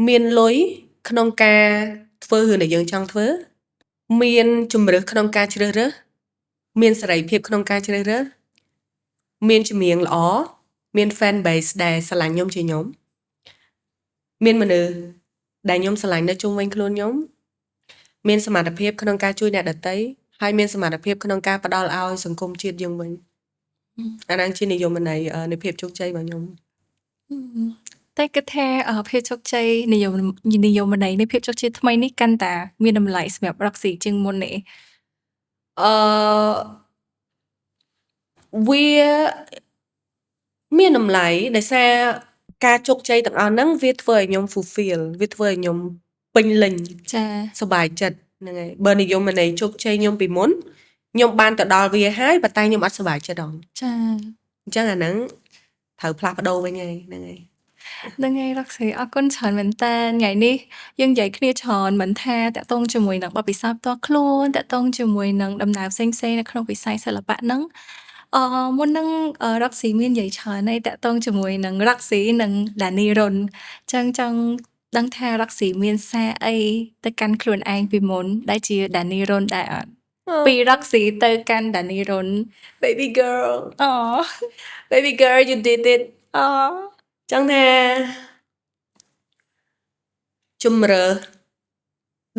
មានលុយក្នុងការធ្វើរឿងដែលយើងចង់ធ្វើមានជំរើសក្នុងការជ្រើសរើសមានសេរីភាពក្នុងការជ្រើសរើសមានជំនាញល្អមាន fan base ដែលស្រឡាញ់ខ្ញុំជាខ្ញុំមានមនុស្សដែលខ្ញុំស្រឡាញ់នៅជុំវិញខ្លួនខ្ញុំមានសមត្ថភាពក្នុងការជួយអ្នកដទៃហើយមានសមត្ថភាពក្នុងការផ្ដល់ឲ្យសង្គមជាតិយើងវិញអាហ្នឹងជានិយមន័យនៃភាពជោគជ័យរបស់ខ្ញុំតែគិតថាភាពជោគជ័យនិយមន័យនៃភាពជោគជ័យថ្មីនេះកាន់តែមានតម្លៃសម្រាប់ Roxy ជាងមុននេះវាមានតម្លៃដោយសារការជោគជ័យទាំងអស់ហ្នឹងវាធ្វើឲ្យខ្ញុំ fulfill វាធ្វើឲ្យខ្ញុំពេញលេញចាសប្បាយចិត្តហ្នឹងហើយបើនិយមន័យជោគជ័យខ្ញុំពីមុនខ្ញុំបានទៅដល់វាហើយប៉ុន្តែខ្ញុំអត់សប្បាយចិត្តដល់ចាអញ្ចឹងអាហ្នឹងត្រូវផ្លាស់ប្ដូរវិញហើយហ្នឹងហើយRoxy អរគុណច្រើនមែនតើថ្ងៃនេះយើងនិយាយគ្នាច្រើនមិនថាតកតងជាមួយនឹងបទពិសោធន៍ផ្ទាល់ខ្លួនតកតងជាមួយនឹងដំណើរផ្សេងៗនៅក្នុងវិស័យសិល្បៈហ្នឹងមុននឹង Roxy មាននិយាយច្រើនហើយតកតងជាមួយនឹង Roxy និង Danny Ron ចឹងចង់ដឹងថា Roxy មានសារអីទៅកាន់ខ្លួនឯងពីមុនដែលជា Danny Ron ដែរអត់ពី Roxy ទៅកាន់ Danny Ron baby girl you did it ចឹងថាជំរើស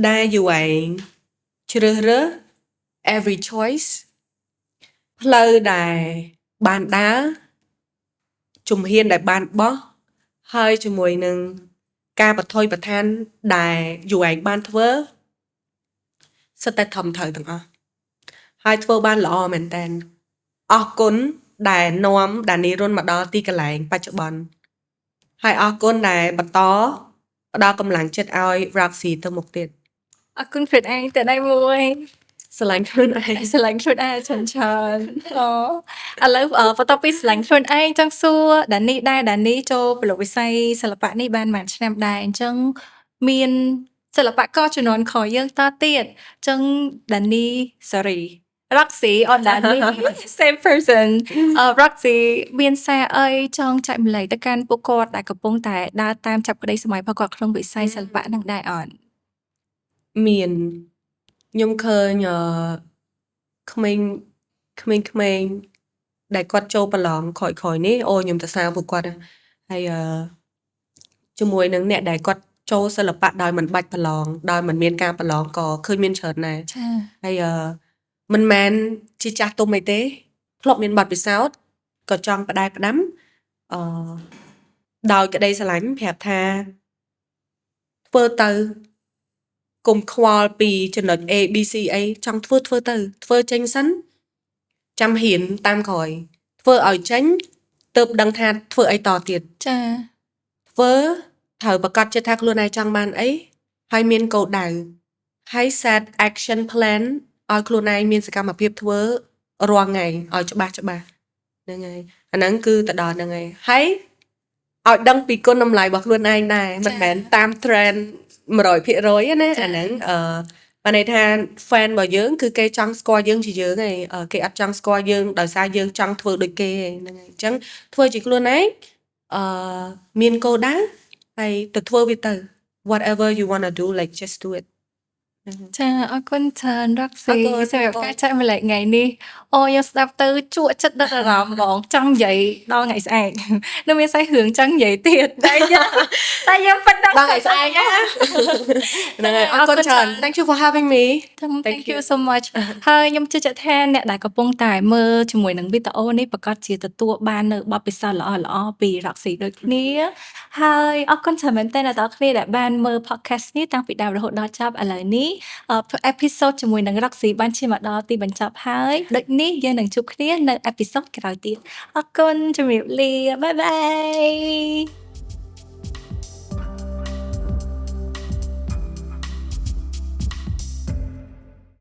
ដែលយូរឯងជ្រើសរើស every choice ផ្លូវដែលបានដើរជំហានដែលបានបោះហើយជាមួយនឹងការបថុយប្រឋានដែលយូរឯងបានធ្វើសិតតែធំត្រូវទាំងអស់ហើយធ្វើបានល្អមែនតើអរគុណដែលនាំដានីរុនមកដល់ទីកន្លែងបច្ចុប្បន្នហើយអរគុណដែលបន្តផ្ដល់កម្លាំងចិត្តឲ្យ Roxy ទៅមុខទៀតអរគុណខ្លួនឯងតែដៃមួយស្រឡាញ់ខ្លួនឯងច្រើនឥឡូវបន្ទាប់ពីស្រឡាញ់ខ្លួនឯងចង់សួរដានីចូលប្រឡូកវិស័យសិល្បៈនេះបានមួយឆ្នាំដែរអញ្ចឹងមានសិល្បករជំនាន់ក្រោយយើងតទៀតអញ្ចឹងដានី sorry Roxy or Danny same person Roxy មានសារអីចង់ចែកម្លែកទៅកាន់ពួកគាត់ដែលកំពុងតែដើរតាមចាប់ក្តីសម័យរបស់គាត់ក្នុងវិស័យសិល្បៈនឹងដែរអត់មានខ្ញុំឃើញក្មេងដែលគាត់ចូលប្រឡងក្រោយនេះខ្ញុំទៅសារពួកគាត់ហើយជាមួយនឹងអ្នកដែលគាត់ចូលសិល្បៈដោយមិនបាច់ប្រឡងដោយមិនមានការប្រឡងក៏ឃើញមានច្រើនដែរចាហើយមិនមែនជាចាស់ទុំអីទេធ្លាប់មានបទពិសោធន៍ក៏ចង់ផ្ដាំដោយក្តីស្រឡាញ់ប្រាប់ថាធ្វើទៅកុំខ្វល់ពីចំណុច A B C អីចង់ធ្វើទៅធ្វើចេញសិនចាំហ៊ានតាមក្រោយធ្វើឲ្យចេញទើបដឹងថាធ្វើអីតទៀតចាធ្វើត្រូវប្រកាសចិត្តថាខ្លួនឯងចង់បានអីហើយមានគោលដៅហើយ set action plan ឲ្យខ្លួនឯងមានសកម្មភាពធ្វើរាល់ថ្ងៃឲ្យច្បាស់ហ្នឹងហើយអាហ្នឹងគឺទៅដល់ហ្នឹងហើយ ឲ្យដឹងពីគុណតម្លៃរបស់ខ្លួនឯងដែរមិនមែនតាម trend 100% ណាអាហ្នឹងបានន័យថា fan របស់យើងគឺគេចង់ស្គាល់យើងជាយើងឯងគេអត់ចង់ស្គាល់យើងដោយសារយើងចង់ធ្វើដូចគេឯងហ្នឹងហើយអញ្ចឹងធ្វើជាខ្លួនឯងមានគោលដៅហើយទៅធ្វើវាទៅ whatever you wanna do like just do it ចាអរគុណច្រើនរកស៊ីសម្រាប់ការចែកម្លែកថ្ងៃនេះអូខ្ញុំស្ដាប់ទៅជក់ចិត្តដិតអារម្មណ៍ហ្មងចង់និយាយដល់ថ្ងៃស្អែកនៅមានស្អីរឿងចង់និយាយទៀតតែខ្ញុំប៉ុណ្ណឹងដល់ថ្ងៃស្អែកហ្នឹងហើយអរគុណច្រើន Thank you for having me Thank you so much ហើយខ្ញុំជឿជាក់ថាអ្នកដែលកំពុងតែមើលជាមួយនឹងវីដេអូនេះប្រកាសជាទទួលបាននៅបទពិសោធន៍ល្អៗពីរកស៊ីដូចគ្នាហើយអរគុណច្រើនមែនទែនដល់អ្នកគ្នាដែលបានមើល podcast នេះតាំងពីដើមរហូតដល់ចប់ឥឡូវនេះepisode ជាមួយនឹង Roxy បានឈានមកដល់ទីបញ្ចប់ហើយដូចនេះយើងនឹងជួបគ្នានៅ episode ក្រោយទៀតអរគុណជំរាបលាបាយបាយ